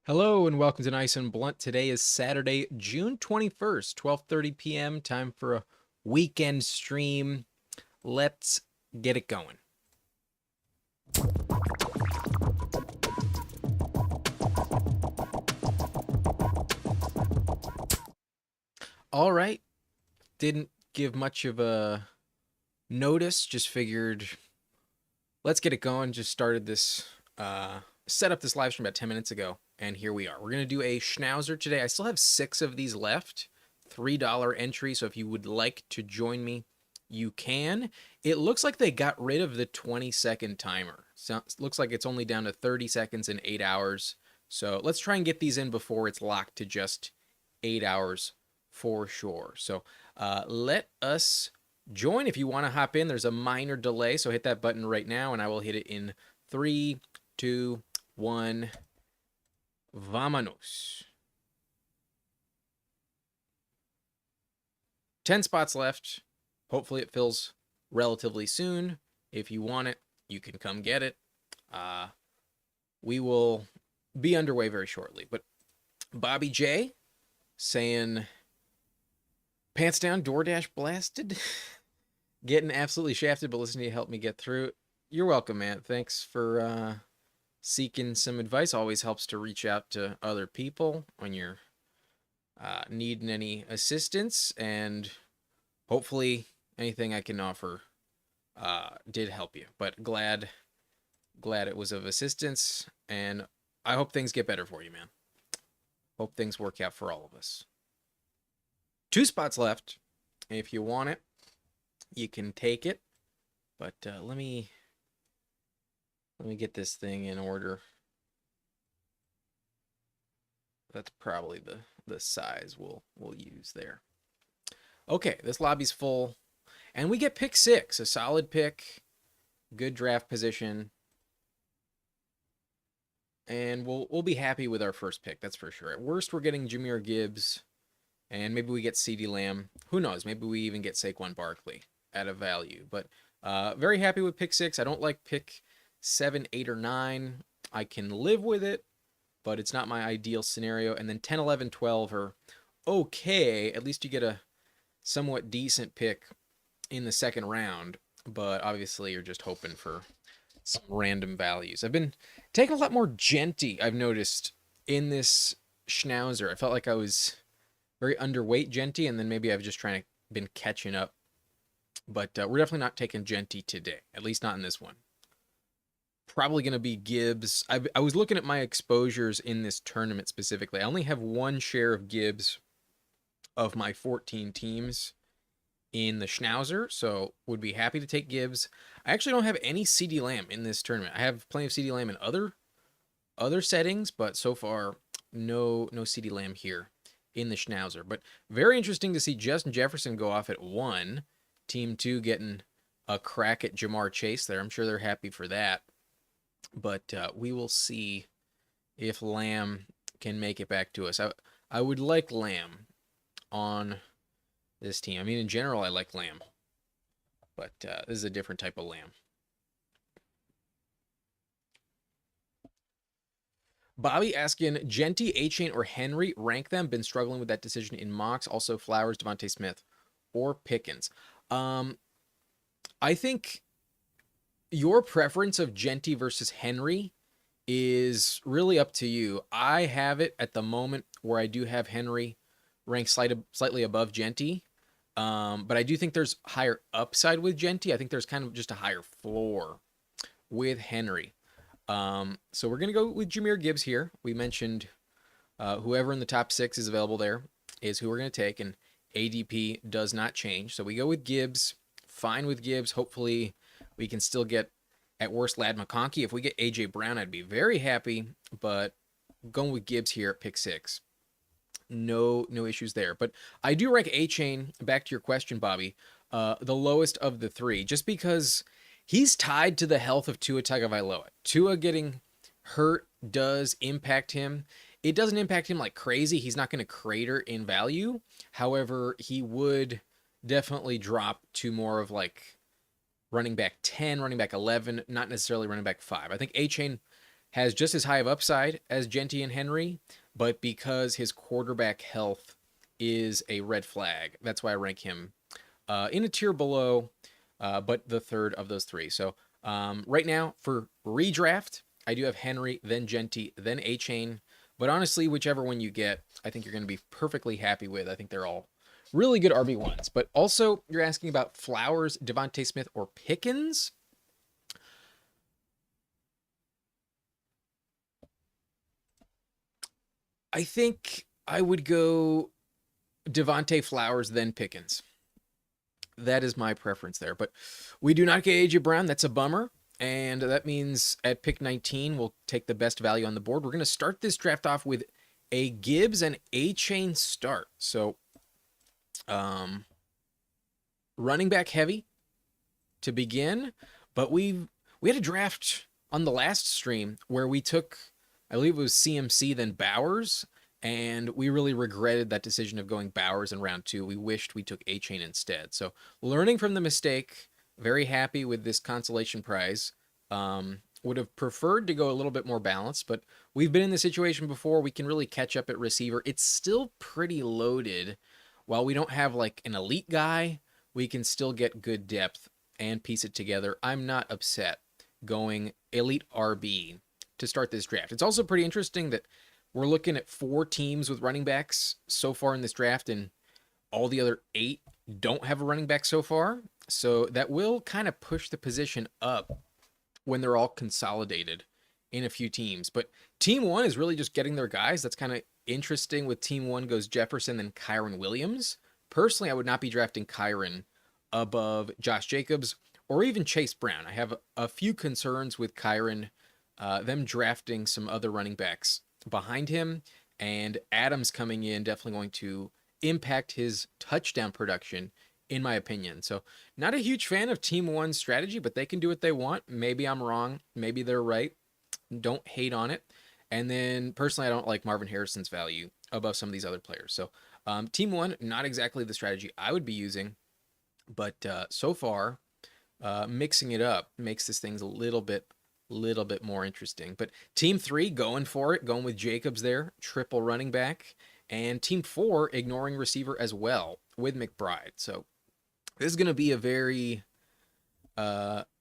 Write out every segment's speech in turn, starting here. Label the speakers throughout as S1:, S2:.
S1: Hello and welcome to Nice and Blunt. Today is Saturday, June 21st, 12:30 p.m. Time for a weekend stream. Let's get it going. All right. Didn't give much of a notice, just figured let's get it going. Just started this set up this live stream about 10 minutes ago and here we are. We're going to do a Schnauzer today. I still have 6 of these left. $3 entry, so if you would like to join me, you can. It looks like they got rid of the 20-second timer. So it looks like it's only down to 30 seconds in 8 hours. So let's try and get these in before it's locked to just 8 hours for sure. So let us join. If you want to hop in, there's a minor delay, so hit that button right now, and I will hit it in 3, 2, 1. Vámonos. 10 spots left. Hopefully it fills relatively soon. If you want it, you can come get it. We will be underway very shortly. But Bobby J saying, pants down, DoorDash blasted. Getting absolutely shafted, but listening to you help me get through. You're welcome, man. Thanks for seeking some advice. Always helps to reach out to other people when you're needing any assistance, and hopefully anything I can offer did help you. But glad it was of assistance, and I hope things get better for you, man. Hope things work out for all of us. 2 spots left. If you want it, you can take it. But let me get this thing in order. That's probably the size we'll use there. Okay, this lobby's full. And we get pick 6, a solid pick, good draft position. And we'll be happy with our first pick, that's for sure. At worst, we're getting Jahmyr Gibbs, and maybe we get CeeDee Lamb. Who knows? Maybe we even get Saquon Barkley at a value. But very happy with pick 6. I don't like pick 7, 8, or 9. I can live with it, but it's not my ideal scenario. And then 10, 11, 12 are okay. At least you get a somewhat decent pick in the second round, but obviously you're just hoping for some random values. I've been taking a lot more Genty, I've noticed, in this Schnauzer. I felt like I was very underweight Genty, and then maybe I've just been catching up. But we're definitely not taking Genty today, at least not in this one. Probably going to be Gibbs. I was looking at my exposures in this tournament specifically. I only have 1 share of Gibbs of my 14 teams in the Schnauzer, so would be happy to take Gibbs. I actually don't have any CeeDee Lamb in this tournament. I have plenty of CeeDee Lamb in other settings, but so far no CeeDee Lamb here in the Schnauzer. But very interesting to see Justin Jefferson go off at 1. Team 2 getting a crack at Ja'Marr Chase there. I'm sure they're happy for that. But we will see if Lamb can make it back to us. I would like Lamb on this team. I mean, in general, I like Lamb. But this is a different type of Lamb. Bobby asking, Genty, Achane, or Henry, rank them. Been struggling with that decision in mocks. Also, Flowers, Devontae Smith, or Pickens. I think your preference of Genty versus Henry is really up to you. I have it at the moment where I do have Henry ranked slightly above Genty. But I do think there's higher upside with Genty. I think there's kind of just a higher floor with Henry. So we're going to go with Jahmyr Gibbs here. We mentioned whoever in the top 6 is available there is who we're going to take, and ADP does not change. So we go with Gibbs. Fine with Gibbs. Hopefully we can still get, at worst, Ladd McConkey. If we get A.J. Brown, I'd be very happy, but going with Gibbs here at pick 6. No issues there. But I do rank Achane, back to your question, Bobby, the lowest of the 3, just because he's tied to the health of Tua Tagovailoa. Tua getting hurt does impact him. It doesn't impact him like crazy. He's not going to crater in value. However, he would definitely drop to more of like running back 10, running back 11, not necessarily running back 5. I think Achane has just as high of upside as Genty and Henry, but because his quarterback health is a red flag, that's why I rank him in a tier below, but the third of those three. So right now for redraft, I do have Henry, then Genty, then Achane. But honestly, whichever one you get, I think you're going to be perfectly happy with. I think they're all really good RB1s. But also, you're asking about Flowers, Devontae Smith, or Pickens. I think I would go Devontae Flowers, then Pickens. That is my preference there. But we do not get A.J. Brown. That's a bummer. And that means at pick 19, we'll take the best value on the board. We're going to start this draft off with a Gibbs and Achane start. So, running back heavy to begin. But we had a draft on the last stream where we took, I believe it was CMC, then Bowers. And we really regretted that decision of going Bowers in round 2. We wished we took Achane instead. So learning from the mistake, very happy with this consolation prize. Would have preferred to go a little bit more balanced, but we've been in the situation before. We can really catch up at receiver. It's still pretty loaded. While we don't have like an elite guy, we can still get good depth and piece it together. I'm not upset going elite RB to start this draft. It's also pretty interesting that we're looking at 4 teams with running backs so far in this draft, and all the other 8 don't have a running back so far. So that will kind of push the position up when they're all consolidated in a few teams. But team 1 is really just getting their guys. That's kind of interesting. With team 1 goes Jefferson, then Kyren Williams. Personally, I would not be drafting Kyren above Josh Jacobs or even Chase Brown. I have a few concerns with Kyren, them drafting some other running backs behind him, and Adams coming in definitely going to impact his touchdown production, in my opinion. So not a huge fan of team 1's strategy, but they can do what they want. Maybe I'm wrong. Maybe they're right. Don't hate on it. And then personally, I don't like Marvin Harrison's value above some of these other players. So team 1, not exactly the strategy I would be using, but so far, mixing it up makes this thing a little bit more interesting. But team 3 going for it, going with Jacobs there, triple running back, and team 4 ignoring receiver as well with McBride. So this is going to be a very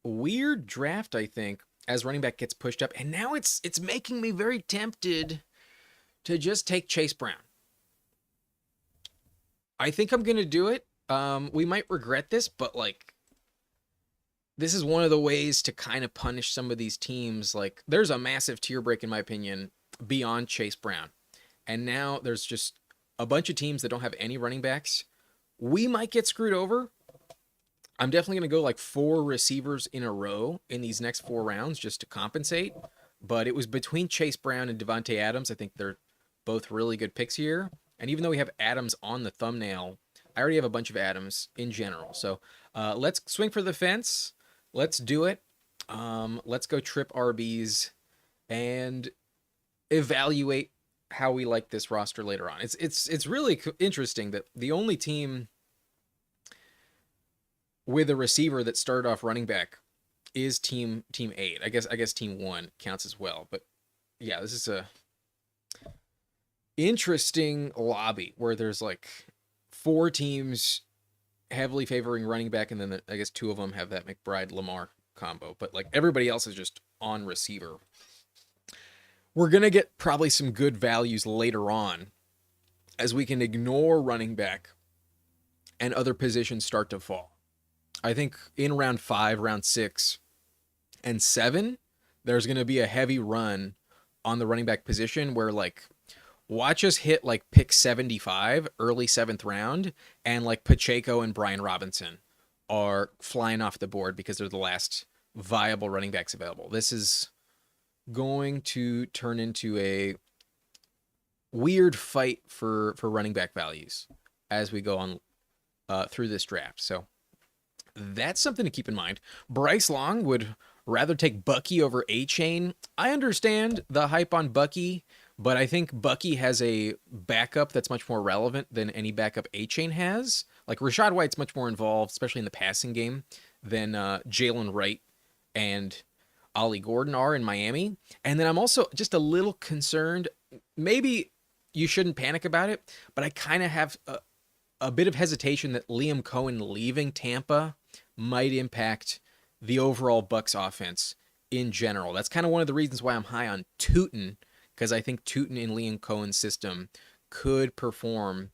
S1: weird draft, I think, as running back gets pushed up. And now it's making me very tempted to just take Chase Brown. I think I'm going to do it. We might regret this, but like, this is one of the ways to kind of punish some of these teams. Like, there's a massive tier break, in my opinion, beyond Chase Brown. And now there's just a bunch of teams that don't have any running backs. We might get screwed over. I'm definitely going to go like 4 receivers in a row in these next 4 rounds just to compensate. But it was between Chase Brown and Devontae Adams. I think they're both really good picks here. And even though we have Adams on the thumbnail, I already have a bunch of Adams in general. So let's swing for the fence. Let's do it. Let's go trip RBs and evaluate how we like this roster later on. It's really interesting that the only team with a receiver that started off running back is team 8. I guess team 1 counts as well. But yeah, this is a interesting lobby where there's like 4 teams heavily favoring running back, and then I guess 2 of them have that McBride-Lamar combo, but like everybody else is just on receiver. We're going to get probably some good values later on as we can ignore running back and other positions start to fall. I think in round 5, round 6, and 7, there's going to be a heavy run on the running back position where like, watch us hit like pick 75, early 7th round, and like Pacheco and Brian Robinson are flying off the board because they're the last viable running backs available. This is going to turn into a weird fight for running back values as we go on through this draft. So that's something to keep in mind. Bryce Long would rather take Bucky over Achane. I understand the hype on Bucky, but I think Bucky has a backup that's much more relevant than any backup Achane has. Like, Rachaad White's much more involved, especially in the passing game, than Jalen Wright and Ollie Gordon are in Miami. And then I'm also just a little concerned. Maybe you shouldn't panic about it, but I kind of have a bit of hesitation that Liam Cohen leaving Tampa might impact the overall Bucks offense in general. That's kind of one of the reasons why I'm high on Tootin, because I think Tootin in Liam Cohen's system could perform,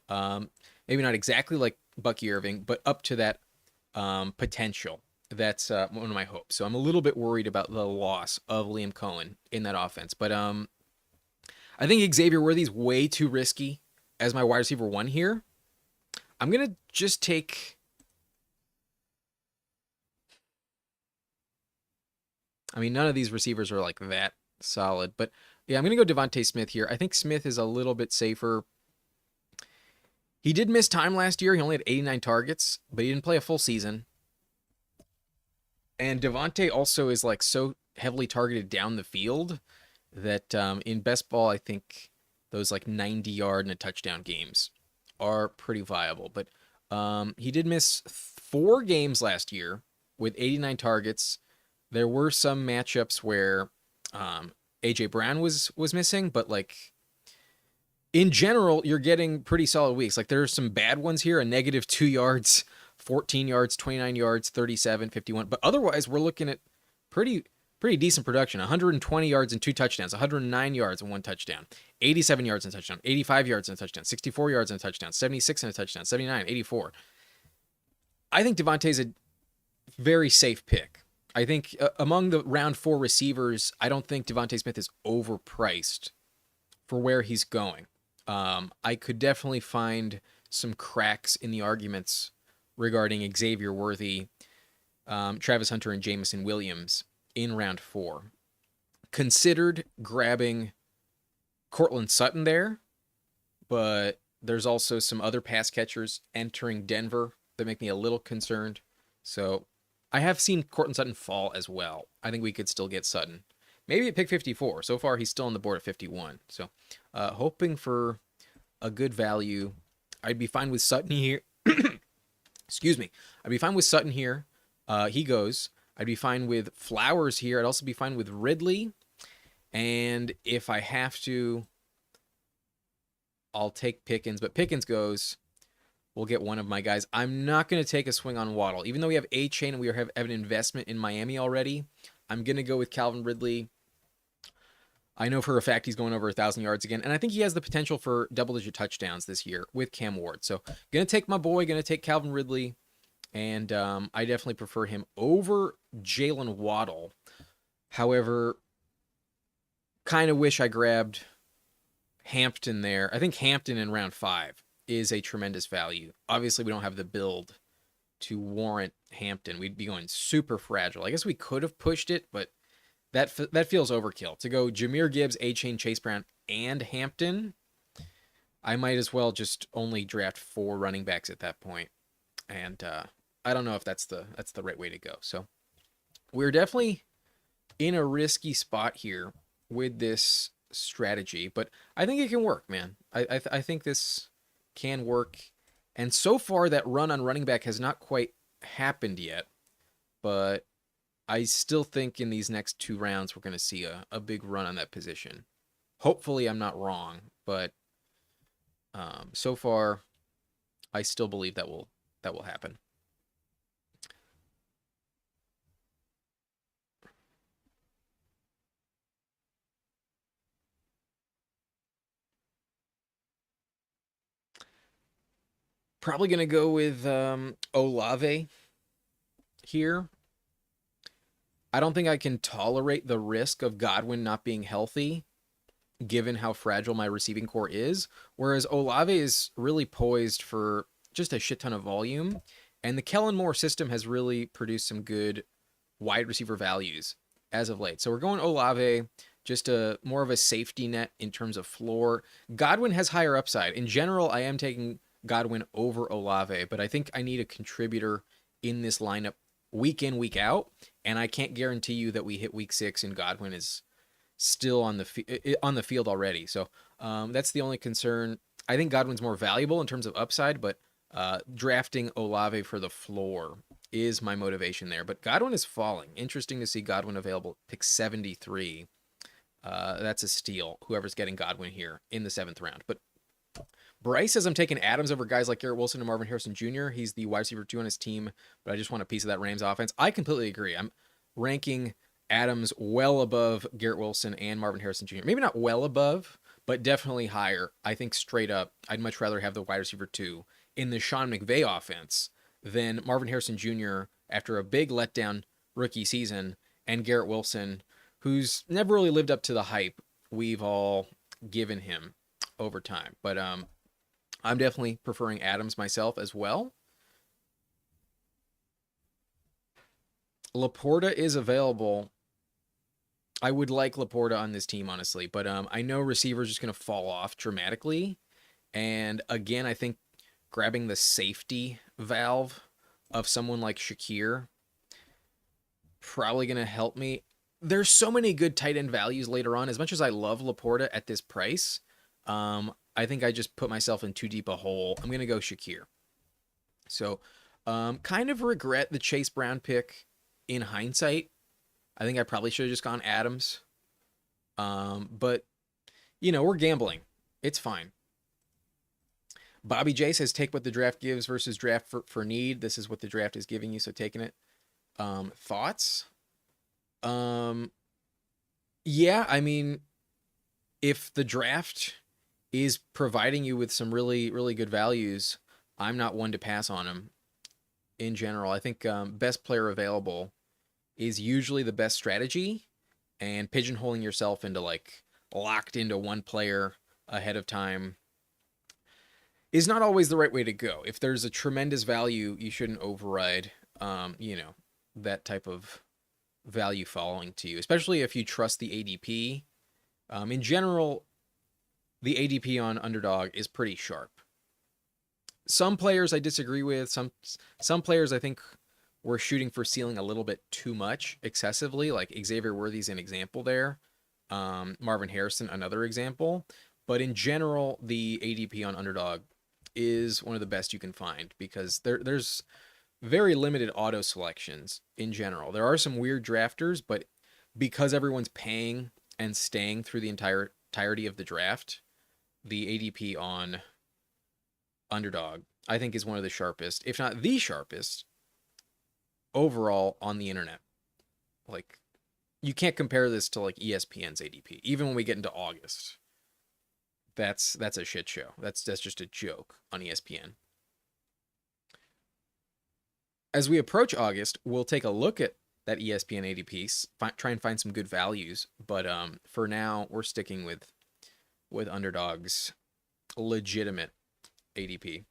S1: maybe not exactly like Bucky Irving, but up to that potential. That's one of my hopes. So I'm a little bit worried about the loss of Liam Cohen in that offense. But I think Xavier Worthy's way too risky as my wide receiver one here. I'm going to just take... I mean, none of these receivers are like that solid. But yeah, I'm going to go Devontae Smith here. I think Smith is a little bit safer. He did miss time last year. He only had 89 targets, but he didn't play a full season. And Devontae also is like so heavily targeted down the field that in best ball, I think those like 90-yard and a touchdown games are pretty viable. But he did miss 4 games last year with 89 targets. There were some matchups where AJ Brown was missing, but like in general, you're getting pretty solid weeks. Like there are some bad ones here, a negative 2 yards, 14 yards, 29 yards, 37, 51. But otherwise, we're looking at pretty decent production. 120 yards and 2 touchdowns, 109 yards and 1 touchdown, 87 yards and a touchdown, 85 yards and a touchdown, 64 yards and a touchdown, 76 and a touchdown, 79, 84. I think Devontae's a very safe pick. I think among the round 4 receivers, I don't think Devontae Smith is overpriced for where he's going. I could definitely find some cracks in the arguments regarding Xavier Worthy, Travis Hunter, and Jameson Williams in round 4. Considered grabbing Cortland Sutton there, but there's also some other pass catchers entering Denver that make me a little concerned. So I have seen Cortland Sutton fall as well. I think we could still get Sutton. Maybe at pick 54. So far, he's still on the board at 51. So hoping for a good value. I'd be fine with Sutton here. Excuse me. I'd be fine with Sutton here. He goes. I'd be fine with Flowers here. I'd also be fine with Ridley. And if I have to, I'll take Pickens. But Pickens goes. We'll get one of my guys. I'm not going to take a swing on Waddle. Even though we have A-Chain and we have an investment in Miami already, I'm going to go with Calvin Ridley. I know for a fact he's going over 1,000 yards again, and I think he has the potential for double-digit touchdowns this year with Cam Ward. So going to take my boy, going to take Calvin Ridley, and I definitely prefer him over Jalen Waddle. However, kind of wish I grabbed Hampton there. I think Hampton in round 5 is a tremendous value. Obviously, we don't have the build to warrant Hampton. We'd be going super fragile. I guess we could have pushed it, but that feels overkill. To go Jahmyr Gibbs, A-Chain, Chase Brown, and Hampton, I might as well just only draft 4 running backs at that point. And I don't know if that's the right way to go. So we're definitely in a risky spot here with this strategy, but I think it can work, man. I think this can work. And so far, that run on running back has not quite happened yet. But I still think in these next 2 rounds, we're going to see a big run on that position. Hopefully, I'm not wrong. But so far, I still believe that will happen. Probably going to go with Olave here. I don't think I can tolerate the risk of Godwin not being healthy, given how fragile my receiving core is. Whereas Olave is really poised for just a shit ton of volume. And the Kellen Moore system has really produced some good wide receiver values as of late. So we're going Olave, just more of a safety net in terms of floor. Godwin has higher upside. In general, I am taking Godwin over Olave, but I think I need a contributor in this lineup week in, week out, and I can't guarantee you that we hit week 6 and Godwin is still on the field already. So that's the only concern. I think Godwin's more valuable in terms of upside, but drafting Olave for the floor is my motivation there. But Godwin is falling. Interesting to see Godwin available. Pick 73. That's a steal. Whoever's getting Godwin here in the 7th round. But Bryce says I'm taking Adams over guys like Garrett Wilson and Marvin Harrison Jr. He's the wide receiver 2 on his team, but I just want a piece of that Rams offense. I completely agree. I'm ranking Adams well above Garrett Wilson and Marvin Harrison Jr. Maybe not well above, but definitely higher. I think straight up, I'd much rather have the wide receiver 2 in the Sean McVay offense than Marvin Harrison Jr. after a big letdown rookie season, and Garrett Wilson, who's never really lived up to the hype we've all given him over time. But I'm definitely preferring Adams myself as well. Laporta is available. I would like Laporta on this team, honestly, but I know receivers just going to fall off dramatically. And again, I think grabbing the safety valve of someone like Shakir probably going to help me. There's so many good tight end values later on. As much as I love Laporta at this price, I think I just put myself in too deep a hole. I'm going to go Shakir. So kind of regret the Chase Brown pick in hindsight. I think I probably should have just gone Adams. But, we're gambling. It's fine. Bobby J says, take what the draft gives versus draft for need. This is what the draft is giving you, so taking it. Thoughts? Yeah, I mean, if the draft is providing you with some really, really good values, I'm not one to pass on them in general. I think best player available is usually the best strategy, and pigeonholing yourself into locked into one player ahead of time is not always the right way to go. If there's a tremendous value, you shouldn't override, that type of value following to you, especially if you trust the ADP. In general, the ADP on Underdog is pretty sharp. Some players I disagree with. Some players I think we're shooting for ceiling a little bit too much, excessively. Like Xavier Worthy's an example there. Marvin Harrison, another example. But in general, the ADP on Underdog is one of the best you can find because there's very limited auto selections in general. There are some weird drafters, but because everyone's paying and staying through the entirety of the draft, the ADP on Underdog, I think, is one of the sharpest, if not the sharpest, overall on the internet. Like, you can't compare this to ESPN's ADP, even when we get into August. That's a shit show. That's just a joke on ESPN. As we approach August, we'll take a look at that ESPN ADP, try and find some good values. But for now, we're sticking with Underdog's legitimate ADP.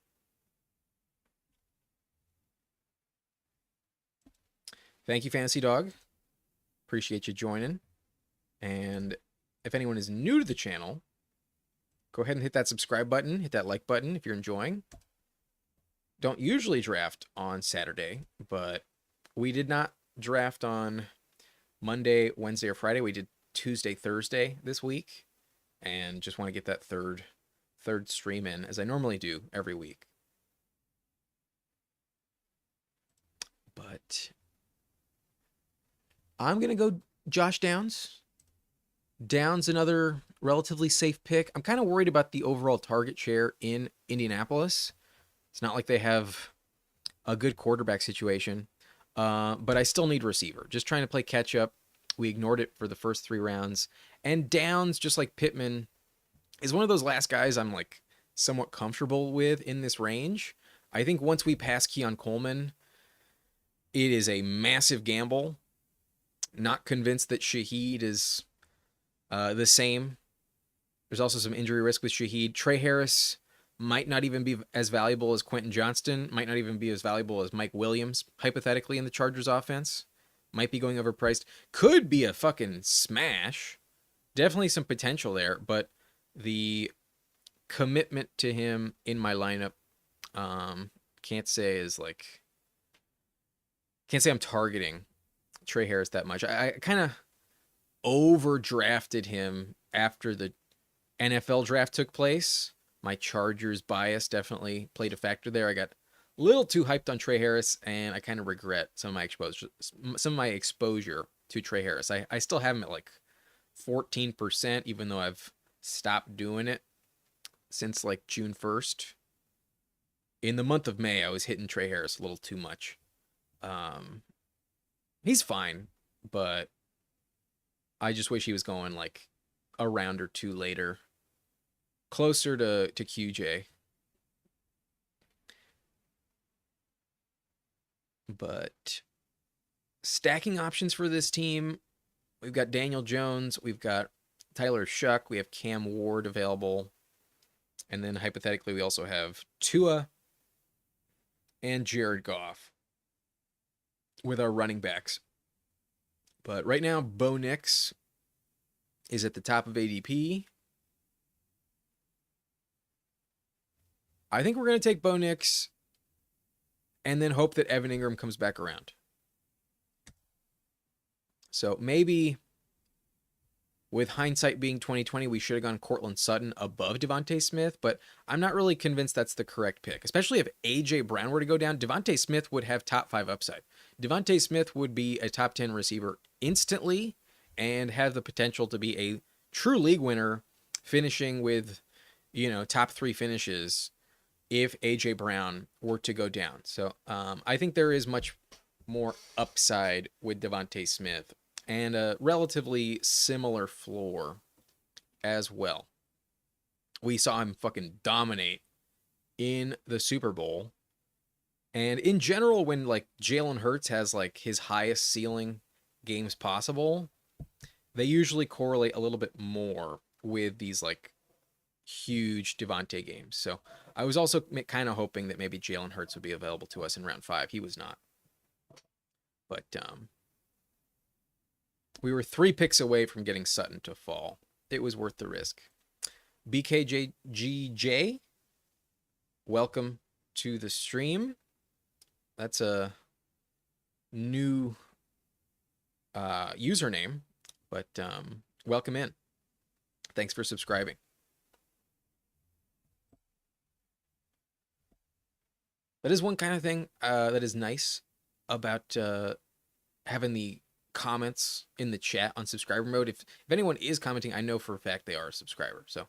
S1: Thank you, Fantasy Dog. Appreciate you joining. And if anyone is new to the channel, go ahead and hit that subscribe button, hit that like button if you're enjoying. Don't usually draft on Saturday, but we did not draft on Monday, Wednesday, or Friday. We did Tuesday, Thursday this week, and just want to get that third stream in, as I normally do every week. But I'm going to go Josh Downs. Downs, another relatively safe pick. I'm kind of worried about the overall target share in Indianapolis. It's not like they have a good quarterback situation, but I still need receiver. Just trying to play catch up. We ignored it for the first 3 rounds. And Downs, just like Pittman, is one of those last guys I'm somewhat comfortable with in this range. I think once we pass Keon Coleman, it is a massive gamble. Not convinced that Shaheed is the same. There's also some injury risk with Shaheed. Trey Harris might not even be as valuable as Quentin Johnston, might not even be as valuable as Mike Williams, hypothetically, in the Chargers offense. Might be going overpriced. Could be a fucking smash. Definitely some potential there, but the commitment to him in my lineup, can't say I'm targeting Trey Harris that much. I kind of overdrafted him after the NFL draft took place. My Chargers bias definitely played a factor there. I got a little too hyped on Trey Harris, and I kind of regret some of my exposure to Trey Harris. I still have him at like 14%, even though I've stopped doing it since like June 1st. In the month of May, I was hitting Trey Harris a little too much. Um, he's fine, but I just wish he was going like a round or two later, closer to QJ. But stacking options for this team, we've got Daniel Jones, we've got Tyler Shuck, we have Cam Ward available, and then hypothetically we also have Tua and Jared Goff with our running backs. But right now, Bo Nix is at the top of ADP. I think we're going to take Bo Nix and then hope that Evan Ingram comes back around. So maybe with hindsight being 2020, we should have gone Cortland Sutton above Devontae Smith, but I'm not really convinced that's the correct pick. Especially if A.J. Brown were to go down, Devontae Smith would have top 5 upside. Devontae Smith would be a top 10 receiver instantly and have the potential to be a true league winner, finishing with, top 3 finishes if A.J. Brown were to go down. So I think there is much more upside with Devontae Smith and a relatively similar floor as well. We saw him fucking dominate in the Super Bowl. And in general, when like Jalen Hurts has like his highest ceiling games possible, they usually correlate a little bit more with these like huge Devontae games. So I was also kind of hoping that maybe Jalen Hurts would be available to us in round 5. He was not. But we were 3 picks away from getting Sutton to fall. It was worth the risk. BKJGJ, welcome to the stream. That's a new username, but welcome in. Thanks for subscribing. That is one kind of thing that is nice about having the comments in the chat on subscriber mode. If anyone is commenting, I know for a fact they are a subscriber. So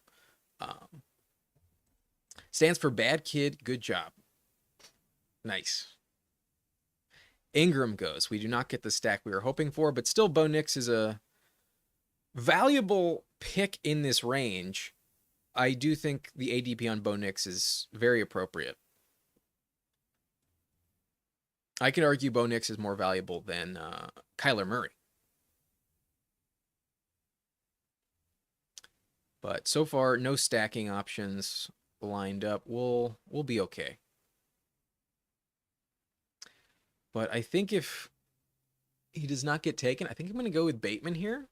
S1: stands for bad kid, good job. Nice. Ingram goes. We do not get the stack we were hoping for, but still Bo Nix is a valuable pick in this range. I do think the ADP on Bo Nix is very appropriate. I could argue Bo Nix is more valuable than Kyler Murray. But so far, no stacking options lined up. We'll be okay. But I think if he does not get taken, I think I'm going to go with Bateman here.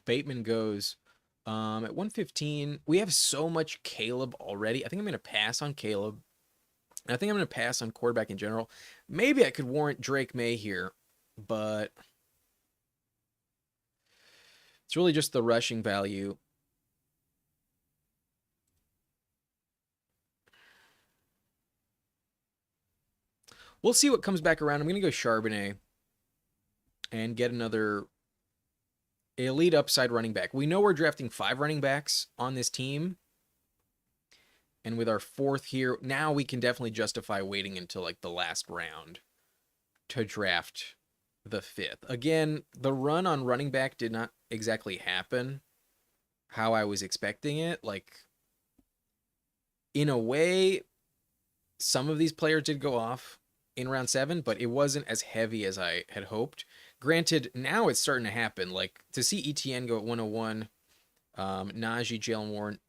S1: Bateman goes at 115. We have so much Caleb already. I think I'm going to pass on Caleb. And I think I'm going to pass on quarterback in general. Maybe I could warrant Drake May here, but it's really just the rushing value. We'll see what comes back around. I'm going to go Charbonnet and get another elite upside running back. We know we're drafting 5 running backs on this team. And with our 4th here, now we can definitely justify waiting until like the last round to draft the 5th. Again, the run on running back did not exactly happen how I was expecting it. Like, in a way, some of these players did go off in round 7, but it wasn't as heavy as I had hoped. Granted, now it's starting to happen. Like, to see ETN go at 101, Najee, Jalen Warren,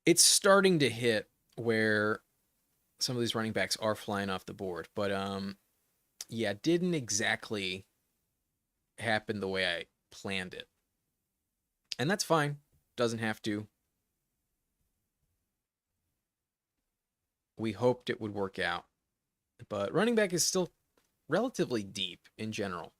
S1: it's starting to hit where some of these running backs are flying off the board. But, yeah, it didn't exactly happen the way I planned it. And that's fine. Doesn't have to. We hoped it would work out. But running back is still relatively deep in general.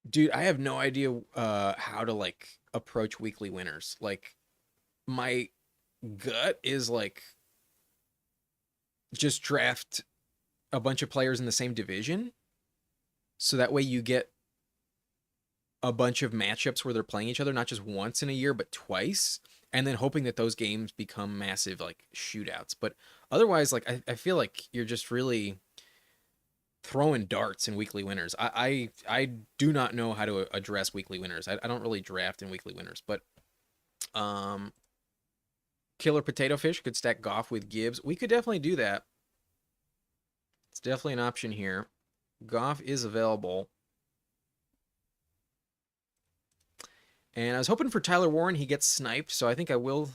S1: Dude, I have no idea how to like approach weekly winners. Like my gut is like just draft a bunch of players in the same division so that way you get a bunch of matchups where they're playing each other not just once in a year but twice, and then hoping that those games become massive like shootouts. But otherwise, like I feel like you're just really throwing darts in weekly winners. I do not know how to address weekly winners. I don't really draft in weekly winners, but um Killer Potato Fish could stack Goff with Gibbs. We could definitely do that. It's definitely an option here. Goff is available. And I was hoping for Tyler Warren. He gets sniped, so I think I will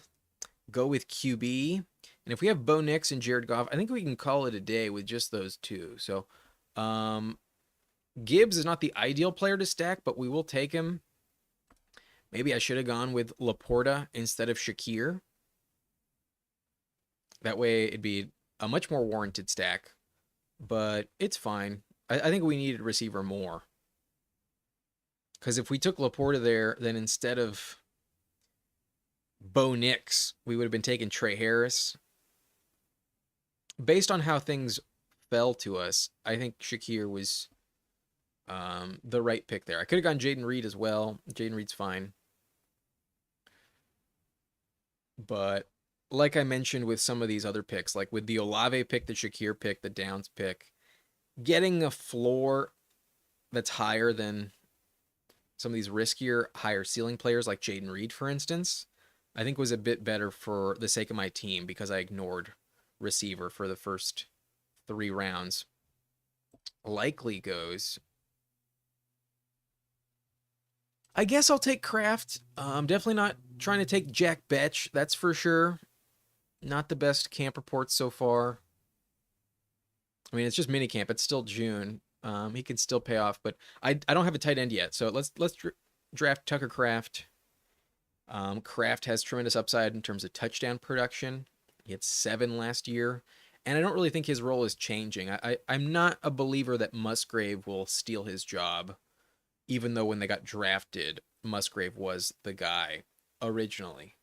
S1: go with QB. And if we have Bo Nix and Jared Goff, I think we can call it a day with just those two. So Gibbs is not the ideal player to stack, but we will take him. Maybe I should have gone with Laporta instead of Shakir. That way it'd be a much more warranted stack, but it's fine. I think we needed receiver more. Because if we took Laporta there, then instead of Bo Nix, we would have been taking Trey Harris. Based on how things fell to us, I think Shakir was the right pick there. I could have gone Jaden Reed as well. Jaden Reed's fine. But like I mentioned with some of these other picks, like with the Olave pick, the Shakir pick, the Downs pick, getting a floor that's higher than some of these riskier, higher ceiling players like Jaden Reed, for instance, I think was a bit better for the sake of my team because I ignored receiver for the first 3 rounds. Likely goes. I guess I'll take Kraft. I'm definitely not trying to take Jack Betch, that's for sure. Not the best camp reports so far. I mean, it's just minicamp. It's still June. He can still pay off, but I don't have a tight end yet. So let's draft Tucker Kraft. Kraft has tremendous upside in terms of touchdown production. He had 7 last year, and I don't really think his role is changing. I'm not a believer that Musgrave will steal his job, even though when they got drafted, Musgrave was the guy originally.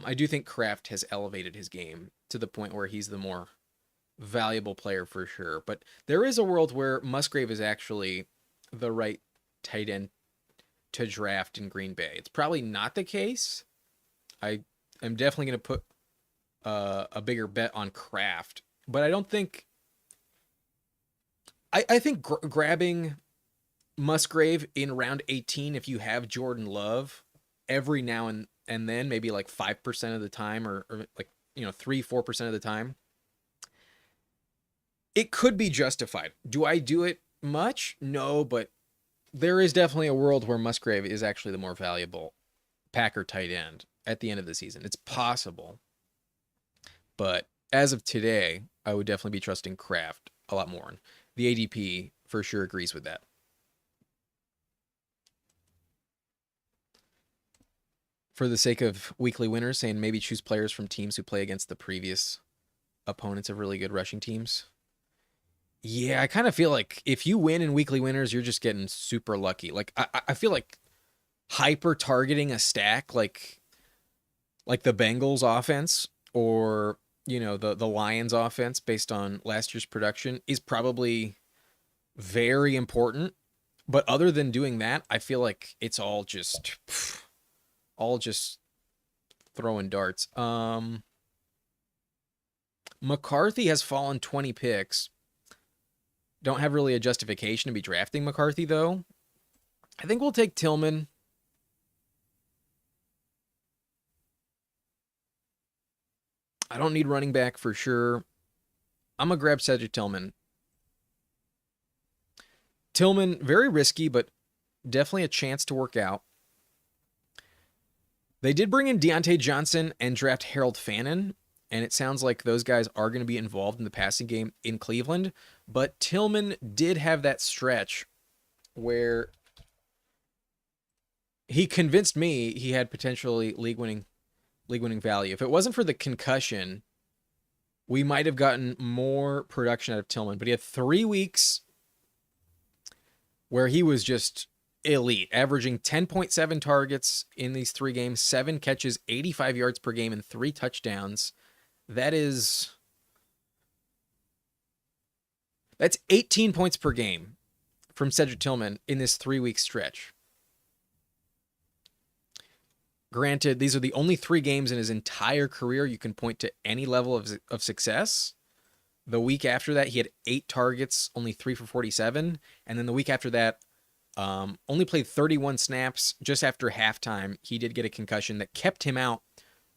S1: I do think Kraft has elevated his game to the point where he's the more valuable player for sure. But there is a world where Musgrave is actually the right tight end to draft in Green Bay. It's probably not the case. I am definitely going to put a bigger bet on Kraft, but I don't think. I think grabbing Musgrave in round 18, if you have Jordan Love, every now and then, maybe like 5% of the time, or like 3-4% of the time, it could be justified. Do I do it much? No, but there is definitely a world where Musgrave is actually the more valuable Packer tight end at the end of the season. It's possible. But as of today, I would definitely be trusting Kraft a lot more. The ADP for sure agrees with that. For the sake of weekly winners, saying maybe choose players from teams who play against the previous opponents of really good rushing teams. Yeah, I kind of feel like if you win in weekly winners, you're just getting super lucky. Like I feel like hyper targeting a stack like the Bengals offense or the Lions offense based on last year's production is probably very important. But other than doing that, I feel like it's all just throwing darts. McCarthy has fallen 20 picks. Don't have really a justification to be drafting McCarthy, though. I think we'll take Tillman. I don't need running back for sure. I'm going to grab Cedric Tillman. Tillman, very risky, but definitely a chance to work out. They did bring in Deontay Johnson and draft Harold Fannin, and it sounds like those guys are going to be involved in the passing game in Cleveland. But Tillman did have that stretch where he convinced me he had potentially league-winning value. If it wasn't for the concussion, we might have gotten more production out of Tillman. But he had 3 weeks where he was just elite, averaging 10.7 targets in these 3 games, 7 catches, 85 yards per game, and 3 touchdowns. That's 18 points per game from Cedric Tillman in this 3-week stretch. Granted, these are the only 3 games in his entire career you can point to any level of success. The week after that, he had 8 targets, only 3 for 47. And then the week after that, only played 31 snaps. Just after halftime, he did get a concussion that kept him out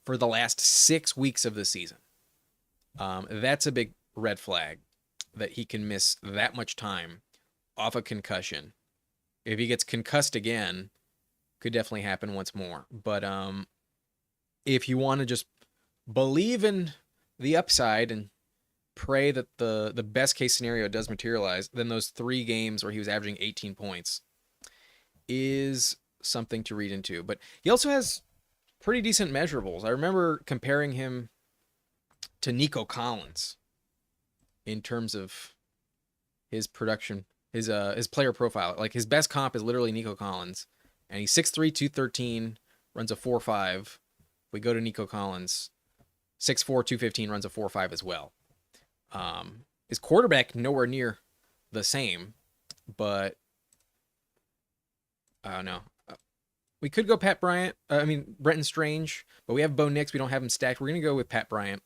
S1: for the last 6 weeks of the season. That's a big red flag that he can miss that much time off a concussion. If he gets concussed again, could definitely happen once more. But if you want to just believe in the upside and pray that the best case scenario does materialize, then those 3 games where he was averaging 18 points is something to read into. But he also has pretty decent measurables. I remember comparing him to Nico Collins in terms of his production, his player profile. Like, his best comp is literally Nico Collins, and he's 6'3", 213, runs a 4.5. We go to Nico Collins, 6'4", 215, runs a 4.5 as well. His quarterback nowhere near the same, but I don't know. We could go Brenton Strange, but we have Bo Nix. We don't have him stacked. We're going to go with Pat Bryant.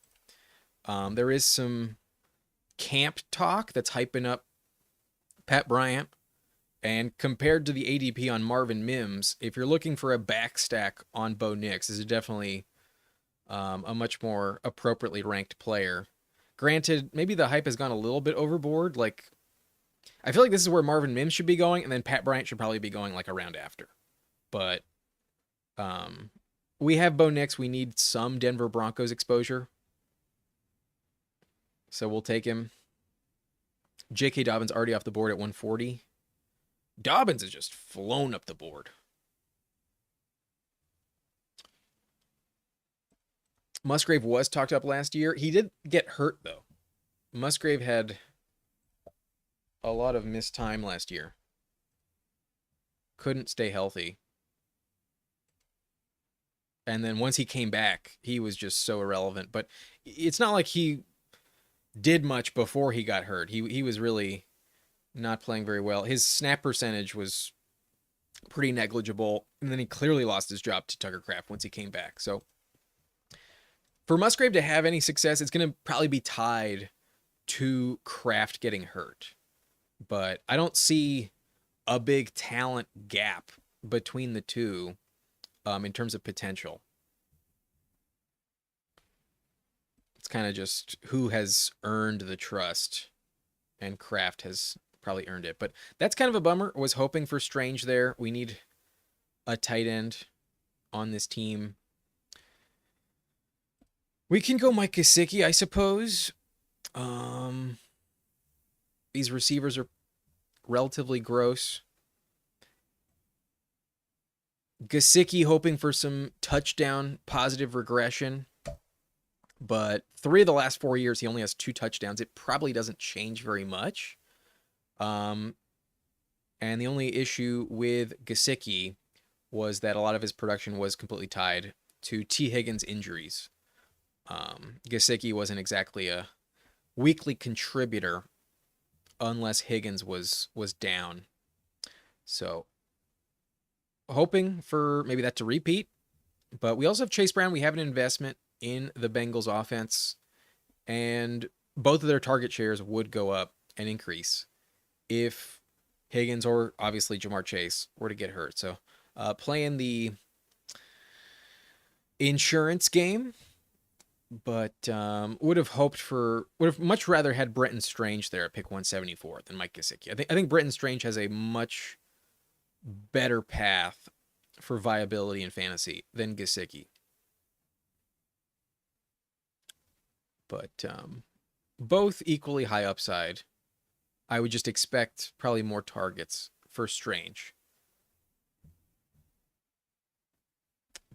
S1: There is some camp talk that's hyping up Pat Bryant. And compared to the ADP on Marvin Mims, if you're looking for a back stack on Bo Nix, this is definitely a much more appropriately ranked player. Granted, maybe the hype has gone a little bit overboard. Like, I feel like this is where Marvin Mims should be going, and then Pat Bryant should probably be going like a round after. But we have Bo Nix. We need some Denver Broncos exposure, so we'll take him. J.K. Dobbins already off the board at 140. Dobbins has just flown up the board. Musgrave was talked up last year. He did get hurt, though. Musgrave had a lot of missed time last year. Couldn't stay healthy. And then once he came back, he was just so irrelevant. But it's not like he did much before he got hurt. He was really not playing very well. His snap percentage was pretty negligible, and then he clearly lost his job to Tucker Kraft once he came back. So for Musgrave to have any success, it's going to probably be tied to Kraft getting hurt. But I don't see a big talent gap between the two in terms of potential. It's kind of just who has earned the trust, and Kraft has probably earned it. But that's kind of a bummer. I was hoping for Strange there. We need a tight end on this team. We can go Mike Gesicki, I suppose. These receivers are relatively gross. Gesicki hoping for some touchdown positive regression. But 3 of the last 4 years, he only has 2 touchdowns. It probably doesn't change very much. And the only issue with Gesicki was that a lot of his production was completely tied to T. Higgins' injuries. Gesicki wasn't exactly a weekly contributor unless Higgins was down. So hoping for maybe that to repeat. But we also have Chase Brown. We have an investment in the Bengals offense, and both of their target shares would go up and increase if Higgins or obviously Jamar Chase were to get hurt. So playing the insurance game, but would have much rather had Brenton Strange there at pick 174 than Mike Gesicki. I think Brenton Strange has a much better path for viability in fantasy than Gesicki. But both equally high upside. I would just expect probably more targets for Strange.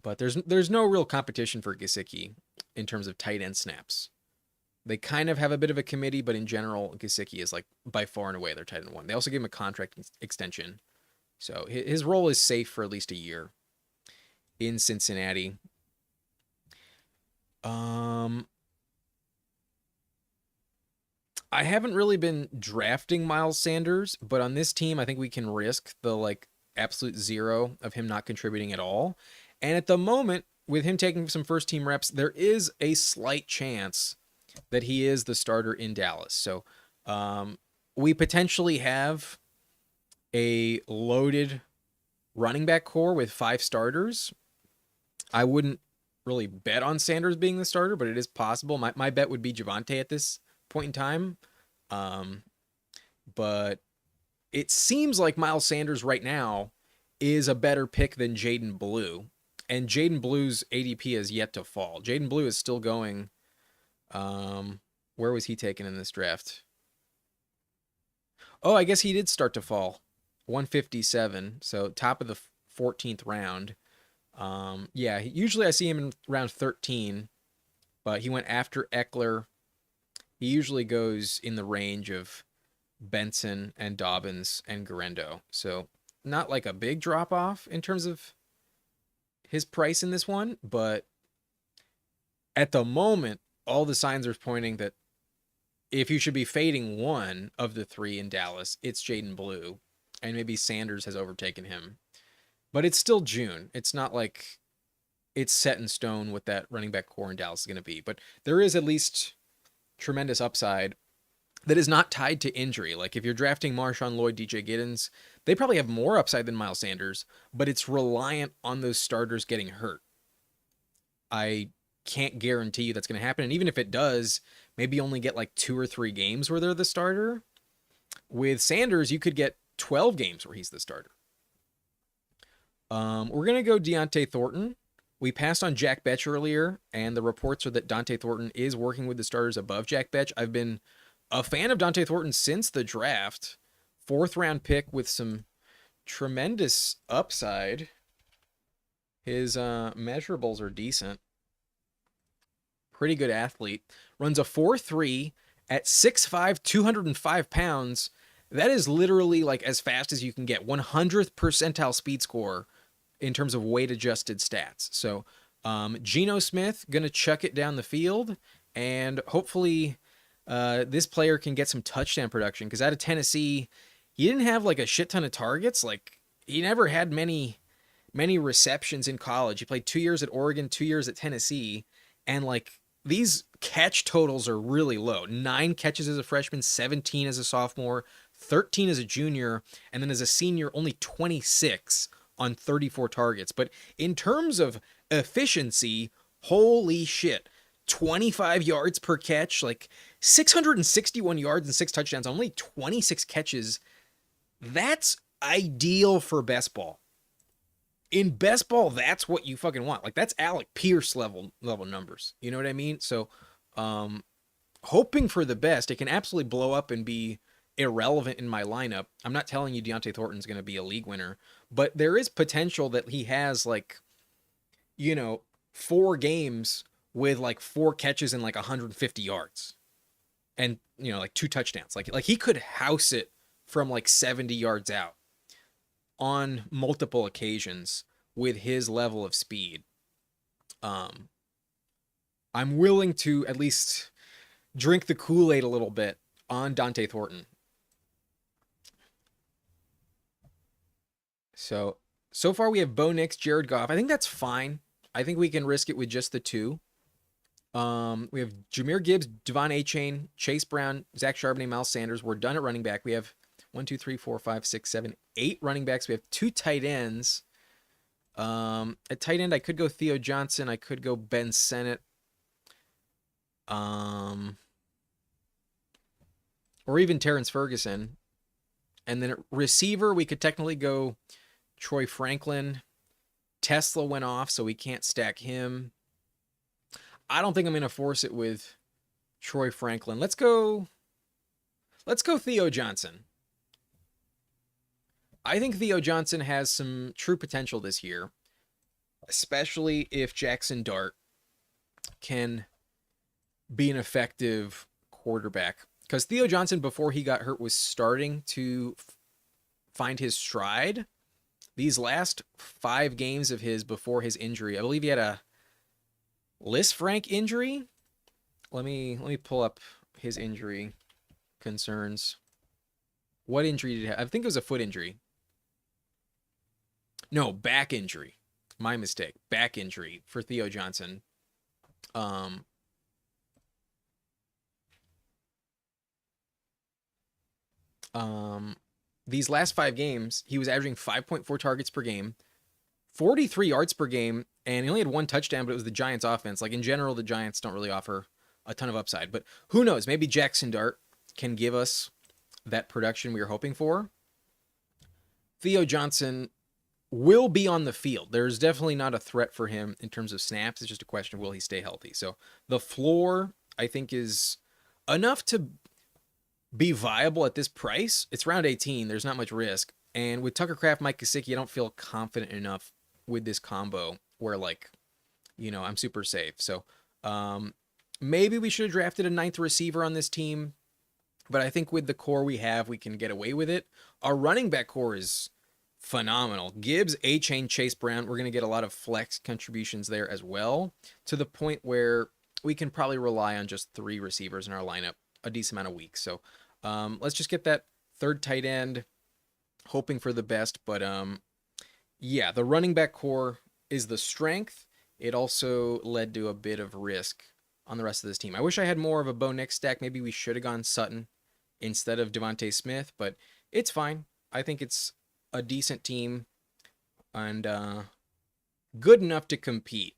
S1: But there's no real competition for Gesicki in terms of tight end snaps. They kind of have a bit of a committee, but in general, Gesicki is like by far and away their tight end one. They also gave him a contract extension, so his role is safe for at least a year in Cincinnati. I haven't really been drafting Miles Sanders, but on this team, I think we can risk the like absolute zero of him not contributing at all. And at the moment, with him taking some first team reps, there is a slight chance that he is the starter in Dallas. So we potentially have a loaded running back core with 5 starters. I wouldn't really bet on Sanders being the starter, but it is possible. My bet would be Javonte at this point in time. But it seems like Miles Sanders right now is a better pick than Jaden Blue. And Jaden Blue's ADP has yet to fall. Jaden Blue is still going. Where was he taken in this draft? Oh, I guess he did start to fall. 157. So top of the 14th round. Yeah, usually I see him in round 13, but he went after Eckler. He usually goes in the range of Benson and Dobbins and Garendo. So not like a big drop off in terms of his price in this one, but at the moment, all the signs are pointing that if you should be fading one of the 3 in Dallas, it's Jaden Blue, and maybe Sanders has overtaken him. But it's still June. It's not like it's set in stone what that running back core in Dallas is going to be. But there is at least tremendous upside that is not tied to injury. Like if you're drafting Marshawn Lloyd, DJ Giddens, they probably have more upside than Miles Sanders, but it's reliant on those starters getting hurt. I can't guarantee you that's going to happen. And even if it does, maybe you only get like 2 or 3 games where they're the starter. With Sanders, you could get 12 games where he's the starter. We're going to go Deontay Thornton. We passed on Jack Betch earlier, and the reports are that Dont'e Thornton is working with the starters above Jack Betch. I've been a fan of Dont'e Thornton since the draft. 4th round pick with some tremendous upside. His measurables are decent. Pretty good athlete. Runs a 4.3 at 6'5", 205 pounds. That is literally like as fast as you can get. 100th percentile speed score in terms of weight adjusted stats. So Geno Smith going to chuck it down the field, and hopefully this player can get some touchdown production, because out of Tennessee, he didn't have like a shit ton of targets. Like he never had many receptions in college. He played 2 years at Oregon, 2 years at Tennessee, and like these catch totals are really low. 9 catches as a freshman, 17 as a sophomore, 13 as a junior, and then as a senior, only 26 on 34 targets. But in terms of efficiency, holy shit. 25 yards per catch, like 661 yards and 6 touchdowns, only 26 catches. That's ideal for best ball. In best ball, that's what you fucking want. Like that's Alec Pierce level numbers. You know what I mean? So hoping for the best. It can absolutely blow up and be irrelevant in my lineup. I'm not telling you Deontay Thornton's going to be a league winner, but there is potential that he has like, 4 games with like 4 catches and like 150 yards and, like 2 touchdowns. Like he could house it from like 70 yards out on multiple occasions with his level of speed. I'm willing to at least drink the Kool-Aid a little bit on Dont'e Thornton. So far we have Bo Nix, Jared Goff. I think that's fine. I think we can risk it with just the 2. We have Jahmyr Gibbs, Devon Achane, Chase Brown, Zach Charbonnet, Miles Sanders. We're done at running back. We have 1, 2, 3, 4, 5, 6, 7, 8 running backs. We have 2 tight ends. At tight end, I could go Theo Johnson. I could go Ben Sennett. Or even Terrence Ferguson. And then at receiver, we could technically go Troy Franklin. Tesla went off, so we can't stack him. I don't think I'm going to force it with Troy Franklin. Let's go Theo Johnson. I think Theo Johnson has some true potential this year, especially if Jackson Dart can be an effective quarterback. Because Theo Johnson, before he got hurt, was starting to find his stride. These last 5 games of his before his injury, I believe he had a Lisfranc injury. Let me pull up his injury concerns. What injury did he have? I think it was a foot injury. No, back injury. My mistake. Back injury for Theo Johnson. Um, um, these last 5 games, he was averaging 5.4 targets per game, 43 yards per game, and he only had 1 touchdown, but it was the Giants' offense. Like, in general, the Giants don't really offer a ton of upside. But who knows? Maybe Jackson Dart can give us that production we were hoping for. Theo Johnson will be on the field. There's definitely not a threat for him in terms of snaps. It's just a question of will he stay healthy. So the floor, I think, is enough to be viable at this price. It's round 18. There's not much risk. And with Tucker Kraft, Mike Gesicki, I don't feel confident enough with this combo where, like, I'm super safe. So maybe we should have drafted a 9th receiver on this team. But I think with the core we have, we can get away with it. Our running back core is phenomenal. Gibbs, A-Chain, Chase Brown, we're going to get a lot of flex contributions there as well, to the point where we can probably rely on just 3 receivers in our lineup a decent amount of weeks. So let's just get that third tight end, hoping for the best. But yeah, the running back core is the strength. It also led to a bit of risk on the rest of this team. I wish I had more of a Bo Nix stack. Maybe we should have gone Sutton instead of Devontae Smith, but it's fine. I think it's a decent team and good enough to compete.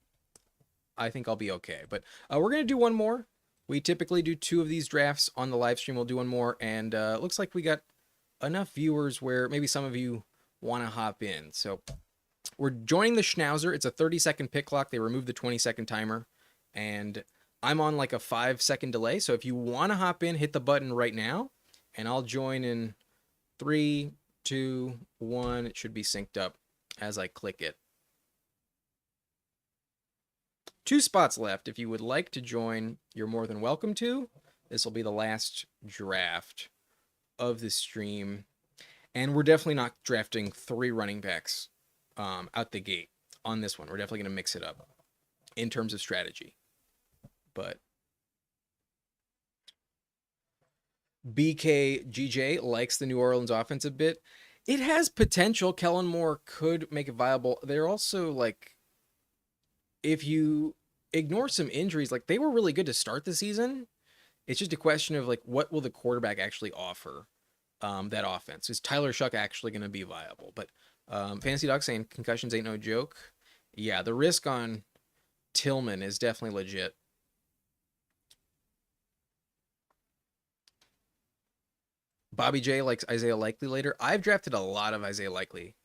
S1: I think I'll be okay. But we're going to do one more. We typically do 2 of these drafts on the live stream. We'll do one more. And it looks like we got enough viewers where maybe some of you want to hop in. So we're joining the Schnauzer. It's a 30-second pick clock. They removed the 20-second timer. And I'm on like a 5-second delay. So if you want to hop in, hit the button right now. And I'll join in 3, 2, 1. It should be synced up as I click it. 2 spots left. If you would like to join, you're more than welcome to. This will be the last draft of the stream. And we're definitely not drafting 3 running backs out the gate on this one. We're definitely going to mix it up in terms of strategy. But BKGJ likes the New Orleans offense a bit. It has potential. Kellen Moore could make it viable. They're also, like, if you ignore some injuries, like, they were really good to start the season. It's just a question of, like, what will the quarterback actually offer that offense? Is Tyler Shuck actually going to be viable? But Fantasy Doc saying concussions ain't no joke. Yeah, the risk on Tillman is definitely legit. Bobby J likes Isaiah Likely later. I've drafted a lot of Isaiah Likely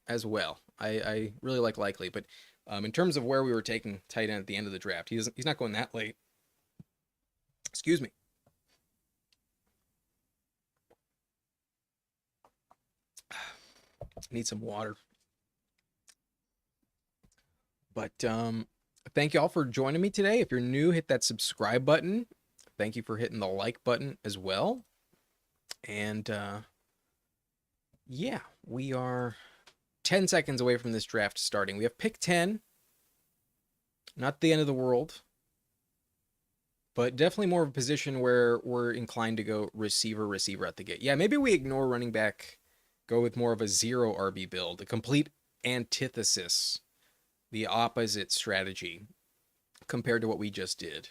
S1: as well. I really like Likely, but in terms of where we were taking tight end at the end of the draft, he's not going that late. Excuse me. Need some water. But thank you all for joining me today. If you're new, hit that subscribe button. Thank you for hitting the like button as well. And yeah, we are 10 seconds away from this draft starting. We have pick 10. Not the end of the world, but definitely more of a position where we're inclined to go receiver at the gate. Yeah, maybe we ignore running back, go with more of a 0 RB build, a complete antithesis, the opposite strategy compared to what we just did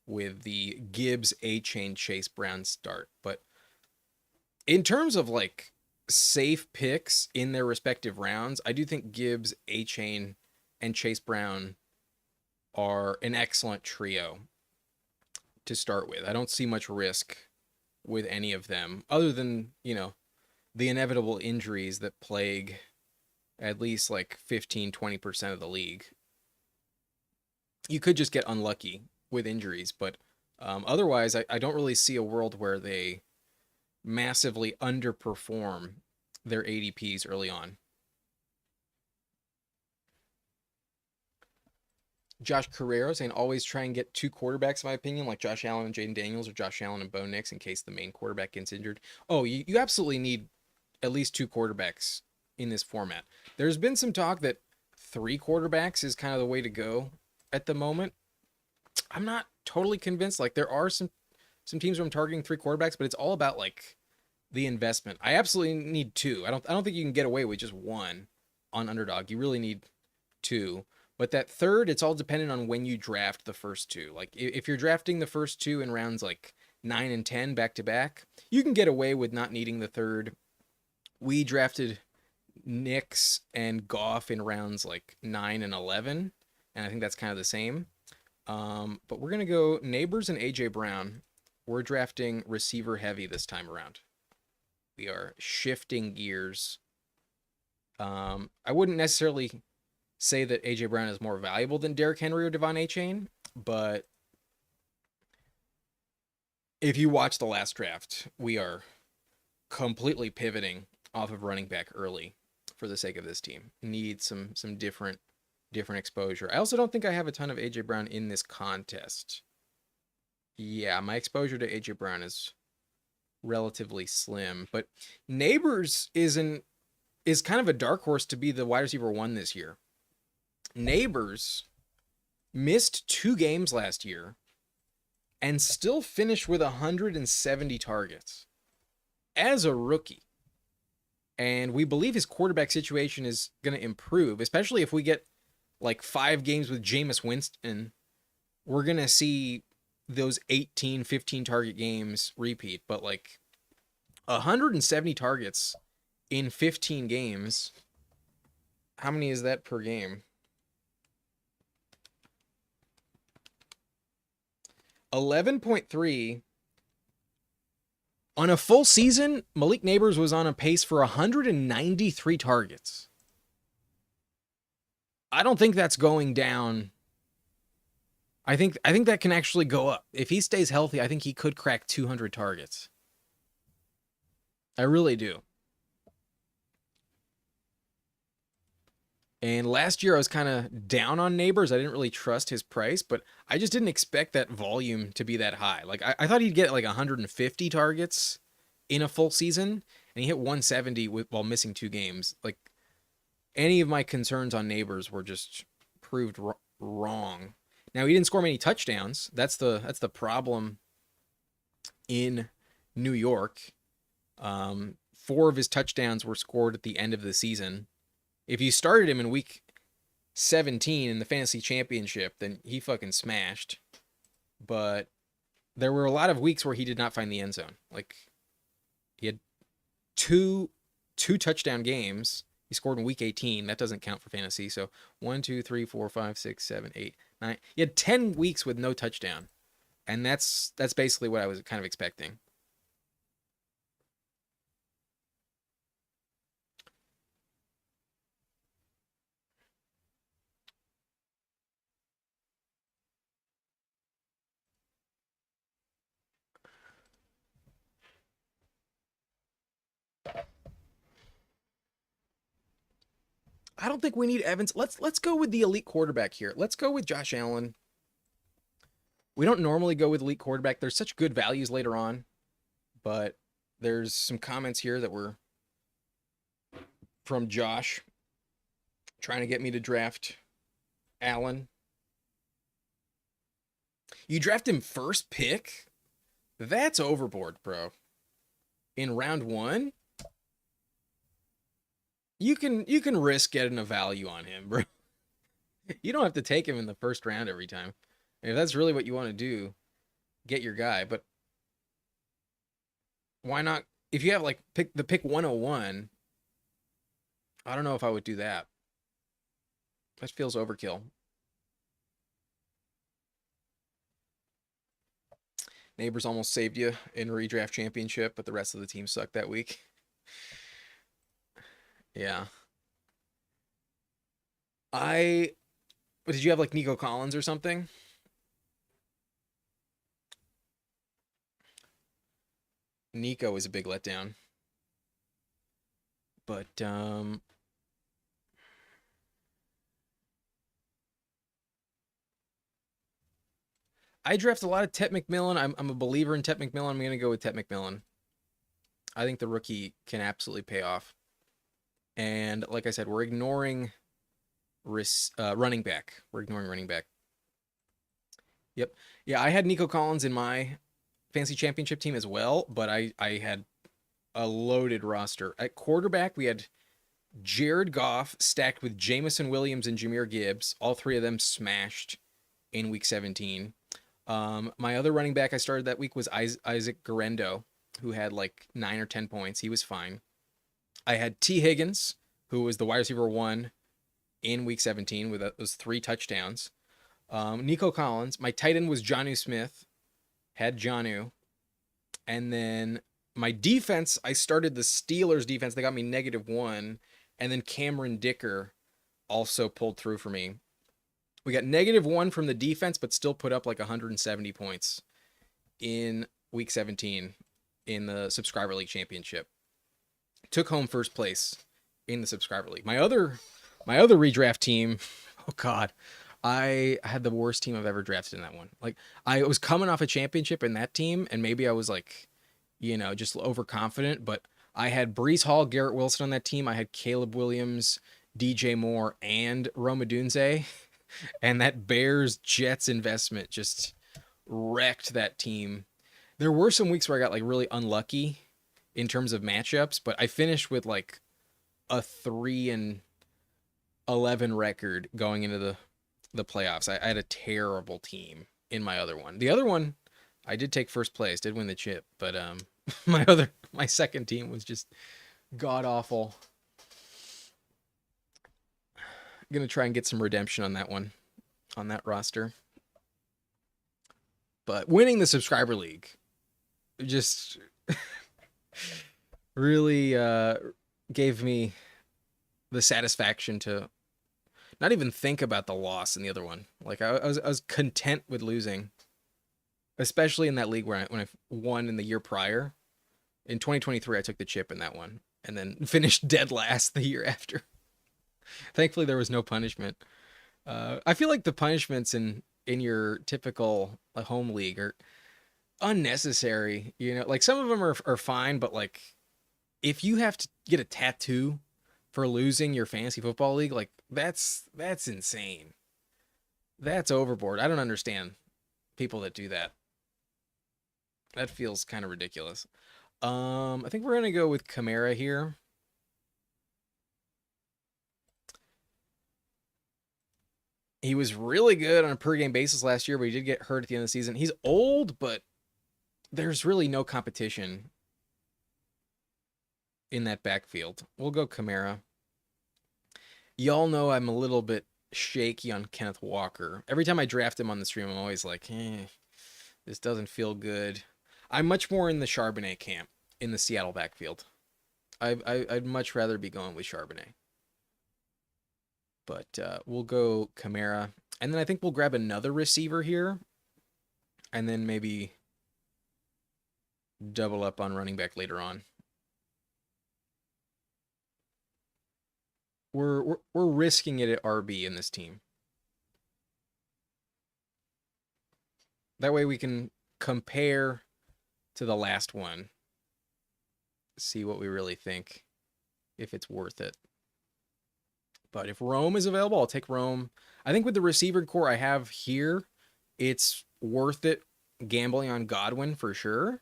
S1: with the Gibbs, A-Chain, Chase Brown start. But in terms of, like, safe picks in their respective rounds, I do think Gibbs, A-Chain, and Chase Brown are an excellent trio to start with. I don't see much risk with any of them other than, the inevitable injuries that plague at least like 15-20% of the league. You could just get unlucky with injuries, but otherwise I don't really see a world where they massively underperform their ADPs early on. Josh Carrero saying always try and get two quarterbacks, in my opinion, like Josh Allen and Jaden Daniels or Josh Allen and Bo Nix in case the main quarterback gets injured. Oh, you absolutely need at least two quarterbacks in this format. There's been some talk that three quarterbacks is kind of the way to go at the moment. I'm not totally convinced. Like there are some teams where I'm targeting three quarterbacks, but it's all about like the investment. I absolutely need two. I don't think you can get away with just one on underdog. You really need two. But that third, it's all dependent on when you draft the first two. Like if you're drafting the first two in rounds like 9 and 10 back to back, you can get away with not needing the third. We drafted Knicks and Goff in rounds like 9 and 11, and I think that's kind of the same. But we're gonna go Neighbors and AJ Brown. We're drafting receiver heavy this time around. We are shifting gears. I wouldn't necessarily say that AJ Brown is more valuable than Derrick Henry or Devon Achane, but if you watch the last draft, we are completely pivoting off of running back early for the sake of this team. Need some different exposure. I also don't think I have a ton of AJ Brown in this contest. Yeah, my exposure to AJ Brown is relatively slim, but Neighbors is kind of a dark horse to be the wide receiver one this year. Neighbors missed 2 games last year and still finished with 170 targets as a rookie. And we believe his quarterback situation is going to improve, especially if we get like 5 games with Jameis Winston. We're going to see those 18, 15 target games repeat. But like 170 targets in 15 games, how many is that per game? 11.3. On a full season, Malik Neighbors was on a pace for 193 targets. I don't think that's going down. I think that can actually go up. If he stays healthy, I think he could crack 200 targets. I really do. And last year I was kind of down on Neighbors. I didn't really trust his price, but I just didn't expect that volume to be that high. Like I thought he'd get like 150 targets in a full season, and he hit 170 while missing 2 games. Like any of my concerns on Neighbors were just proved wrong. Now he didn't score many touchdowns. That's the problem in New York. 4 of his touchdowns were scored at the end of the season. If you started him in week 17 in the fantasy championship, then he fucking smashed. But there were a lot of weeks where he did not find the end zone. Like he had two touchdown games. He scored in week 18. That doesn't count for fantasy. So 1, 2, 3, 4, 5, 6, 7, 8, 9. He had 10 weeks with no touchdown. And that's basically what I was kind of expecting. I don't think we need Evans. Let's go with the elite quarterback here. Let's go with Josh Allen. We don't normally go with elite quarterback. There's such good values later on, but there's some comments here that were from Josh trying to get me to draft Allen. You draft him first pick? That's overboard, bro. In round 1? You can risk getting a value on him, bro. You don't have to take him in the first round every time. And if that's really what you want to do, get your guy. But why not? If you have like pick 101, I don't know if I would do that. That feels overkill. Neighbors almost saved you in redraft championship, but the rest of the team sucked that week. Yeah. Did you have like Nico Collins or something? Nico was a big letdown. But I draft a lot of Tet McMillan. I'm a believer in Tet McMillan. I'm going to go with Tet McMillan. I think the rookie can absolutely pay off. And like I said, we're ignoring running back. We're ignoring running back. Yep. Yeah, I had Nico Collins in my fantasy championship team as well, but I had a loaded roster. At quarterback, we had Jared Goff stacked with Jamison Williams and Jahmyr Gibbs. All three of them smashed in week 17. My other running back I started that week was Isaac Guerendo, who had like 9 or 10 points. He was fine. I had T. Higgins, who was the wide receiver 1 in week 17 with those 3 touchdowns. Nico Collins. My tight end was Jonnu Smith. Had Jonnu. And then my defense, I started the Steelers defense. They got me -1. And then Cameron Dicker also pulled through for me. We got -1 from the defense, but still put up like 170 points in week 17 in the Subscriber League Championship. Took home first place in the Subscriber League. My other redraft team, oh God, I had the worst team I've ever drafted in that one. Like, I was coming off a championship in that team, and maybe I was like, just overconfident, but I had Breece Hall, Garrett Wilson on that team. I had Caleb Williams, DJ Moore, and Rome Odunze. And that Bears-Jets investment just wrecked that team. There were some weeks where I got like really unlucky in terms of matchups, but I finished with like a 3-11 record going into the playoffs. I had a terrible team in my other one. The other one, I did take first place, did win the chip, but my second team was just god awful. I'm gonna try and get some redemption on that one, on that roster. But winning the Subscriber League just really gave me the satisfaction to not even think about the loss in the other one. Like, I was content with losing, especially in that league when I won in the year prior. In 2023, I took the chip in that one and then finished dead last the year after. Thankfully, there was no punishment. I feel like the punishments in your typical home league are unnecessary. Like, some of them are fine, but like, if you have to get a tattoo for losing your fantasy football league, like, that's insane. That's overboard. I don't understand people that do that. That feels kind of ridiculous. I think we're gonna go with Kamara here. He was really good on a per game basis last year, but he did get hurt at the end of the season. He's old, but there's really no competition in that backfield. We'll go Kamara. Y'all know I'm a little bit shaky on Kenneth Walker. Every time I draft him on the stream, I'm always like, this doesn't feel good. I'm much more in the Charbonnet camp in the Seattle backfield. I'd much rather be going with Charbonnet. But we'll go Kamara. And then I think we'll grab another receiver here. And then maybe double up on running back later on. We're risking it at RB in this team. That way we can compare to the last one. See what we really think, if it's worth it. But if Rome is available, I'll take Rome. I think with the receiver core I have here, it's worth it gambling on Godwin for sure.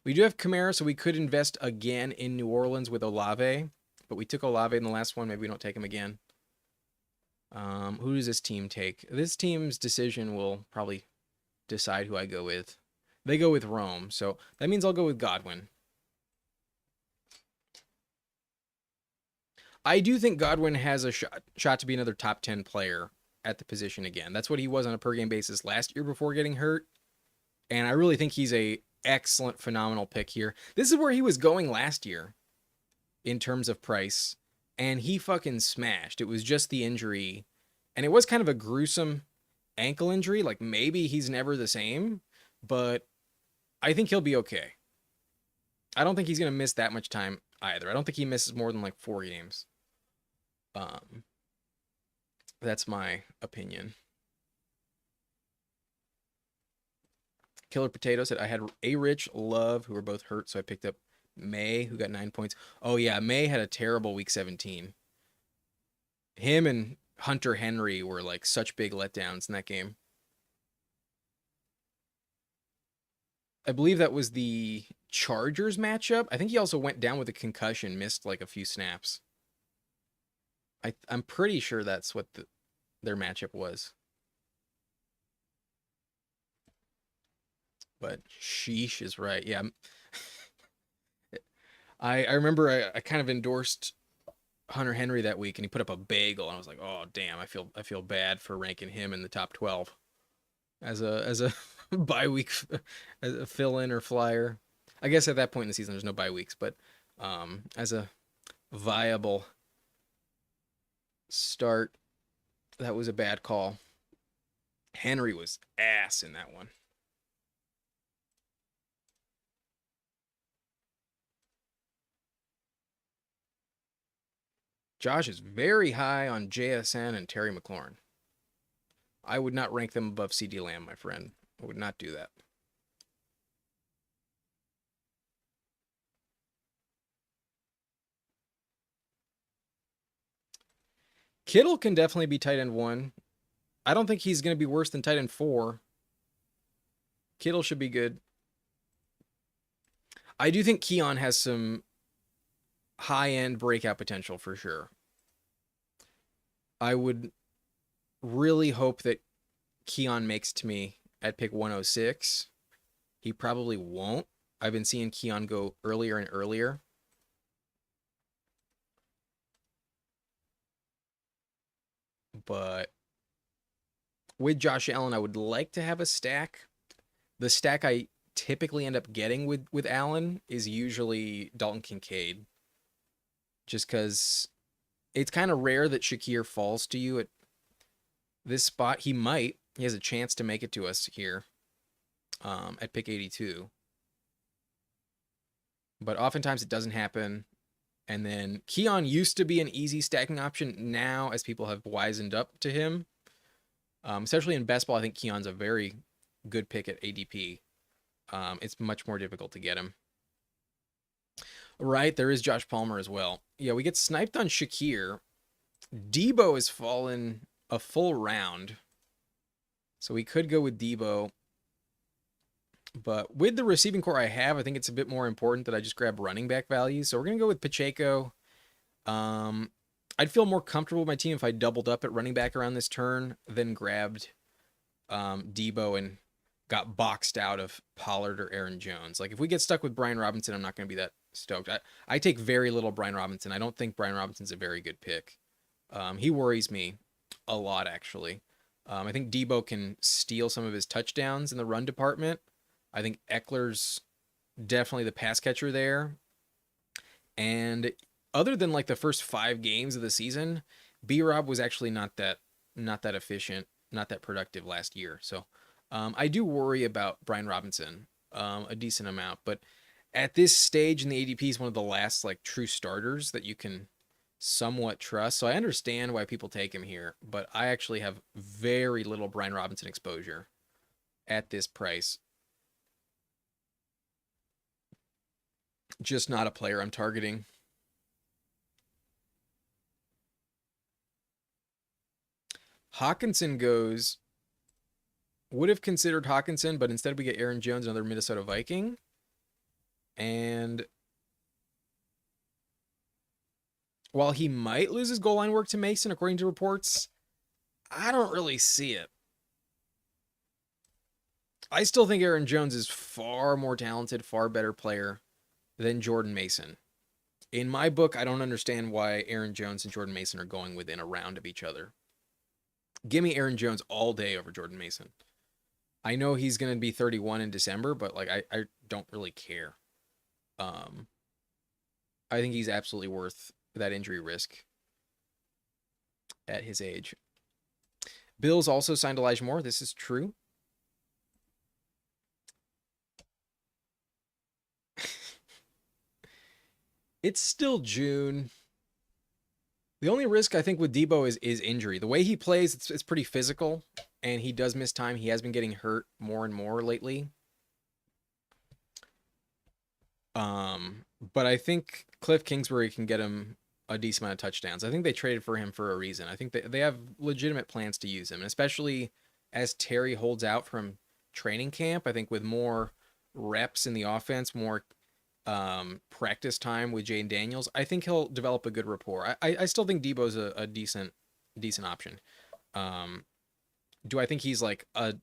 S1: We do have Kamara, so we could invest again in New Orleans with Olave. But we took Olave in the last one. Maybe we don't take him again. Who does this team take? This team's decision will probably decide who I go with. They go with Rome, so that means I'll go with Godwin. I do think Godwin has a shot to be another top 10 player at the position again. That's what he was on a per game basis last year before getting hurt. And I really think he's a excellent, phenomenal pick here. This is where he was going last year in terms of price, and he fucking smashed. It was just the injury, and it was kind of a gruesome ankle injury. Like, maybe he's never the same, but I think he'll be okay. I don't think he's going to miss that much time either. I don't think he misses more than like 4 games. That's my opinion. Killer Potatoes. I had A Rich, Love, who were both hurt, so I picked up May, who got 9 points. Oh yeah, May had a terrible week 17. Him and Hunter Henry were like such big letdowns in that game. I believe that was the Chargers matchup. I think he also went down with a concussion, missed like a few snaps. I'm pretty sure that's what their matchup was. But sheesh is right. Yeah. I remember I kind of endorsed Hunter Henry that week, and he put up a bagel, and I was like, oh damn, I feel bad for ranking him in the top 12 as a bye week, as a fill in or flyer. I guess at that point in the season there's no bye weeks, but as a viable start, that was a bad call. Henry was ass in that one. Josh is very high on JSN and Terry McLaurin. I would not rank them above CeeDee Lamb, my friend. I would not do that. Kittle can definitely be tight end 1. I don't think he's going to be worse than tight end 4. Kittle should be good. I do think Keon has some high-end breakout potential for sure. I would really hope that Keon makes to me at pick 106. He probably won't. I've been seeing Keon go earlier and earlier. But with Josh Allen, I would like to have a stack. The stack I typically end up getting with Allen is usually Dalton Kincaid. Just because it's kind of rare that Shakir falls to you at this spot. He might. He has a chance to make it to us here at pick 82. But oftentimes it doesn't happen. And then Keon used to be an easy stacking option. Now, as people have wisened up to him, especially in best ball, I think Keon's a very good pick at ADP. It's much more difficult to get him. Right, there is Josh Palmer as well. Yeah, we get sniped on Shakir. Debo has fallen a full round. So we could go with Debo. But with the receiving core I have, I think it's a bit more important that I just grab running back value. So we're going to go with Pacheco. I'd feel more comfortable with my team if I doubled up at running back around this turn, then grabbed Debo and got boxed out of Pollard or Aaron Jones. Like if we get stuck with Brian Robinson, I'm not going to be that stoked. I take very little Brian Robinson. I don't think Brian Robinson's a very good pick. He worries me a lot, actually. I think Debo can steal some of his touchdowns in the run department. I think Eckler's definitely the pass catcher there. And other than like the first 5 games of the season, B-Rob was actually not that efficient, not that productive last year. So I do worry about Brian Robinson a decent amount. But at this stage in the ADP, he's one of the last like true starters that you can somewhat trust. So I understand why people take him here, but I actually have very little Brian Robinson exposure at this price. Just not a player I'm targeting. Hawkinson goes. Would have considered Hawkinson, but instead we get Aaron Jones, another Minnesota Viking. And while he might lose his goal line work to Mason, according to reports, I don't really see it. I still think Aaron Jones is far more talented, far better player than Jordan Mason. In my book, I don't understand why Aaron Jones and Jordan Mason are going within a round of each other. Give me Aaron Jones all day over Jordan Mason. I know he's going to be 31 in December, but like I don't really care. I think he's absolutely worth that injury risk at his age. Bills also signed Elijah Moore. This is true. It's still June. The only risk I think with Debo is injury. The way he plays, it's pretty physical, and he does miss time. He has been getting hurt more and more lately. But I think Cliff Kingsbury can get him a decent amount of touchdowns. I think they traded for him for a reason. I think they have legitimate plans to use him, and especially as Terry holds out from training camp. I think with more reps in the offense, more practice time with Jane Daniels, I think he'll develop a good rapport. I still think Debo's a decent option. Um, do I think he's like a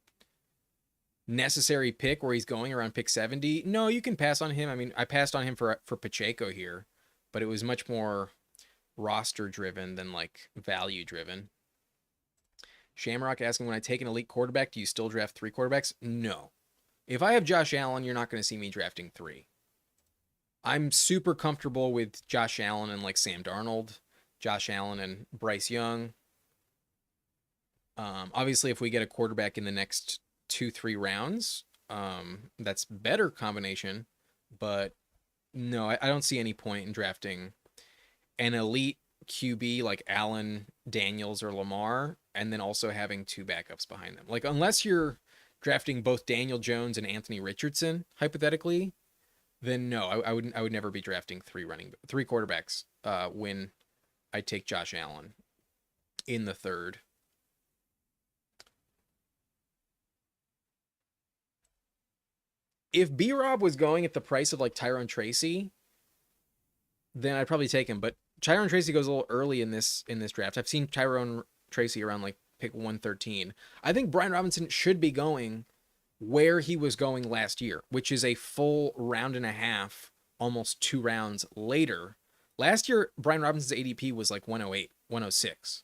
S1: necessary pick where he's going around pick 70? No, you can pass on him. I mean, I passed on him for Pacheco here, but it was much more roster driven than like value driven. Shamrock asking, when I take an elite quarterback, do you still draft 3 quarterbacks? No. If I have Josh Allen, you're not going to see me drafting 3. I'm super comfortable with Josh Allen and like Sam Darnold, Josh Allen and Bryce Young. Obviously, if we get a quarterback in the next 2-3 rounds, that's better combination. But no, I don't see any point in drafting an elite QB like Allen, Daniels, or Lamar, and then also having 2 backups behind them. Like unless you're drafting both Daniel Jones and Anthony Richardson, hypothetically, then no, I would never be drafting 3 quarterbacks when I take Josh Allen in the 3rd. If B Rob was going at the price of like Tyrone Tracy, then I'd probably take him. But Tyrone Tracy goes a little early in this draft. I've seen Tyrone Tracy around like pick 113. I think Brian Robinson should be going where he was going last year, which is a full round and a half, almost 2 rounds later. Last year, Brian Robinson's ADP was like 108, 106.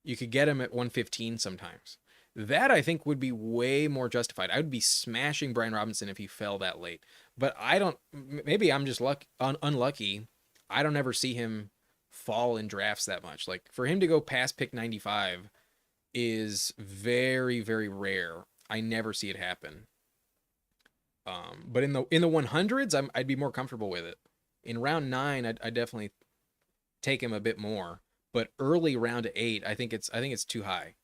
S1: You could get him at 115 sometimes. That I think would be way more justified. I would be smashing Brian Robinson if he fell that late. But I don't. Maybe I'm just unlucky. I don't ever see him fall in drafts that much. Like for him to go past pick 95 is very very rare. I never see it happen. But in the 100s, I'd be more comfortable with it. In round 9, I'd definitely take him a bit more. But early round 8, I think it's too high.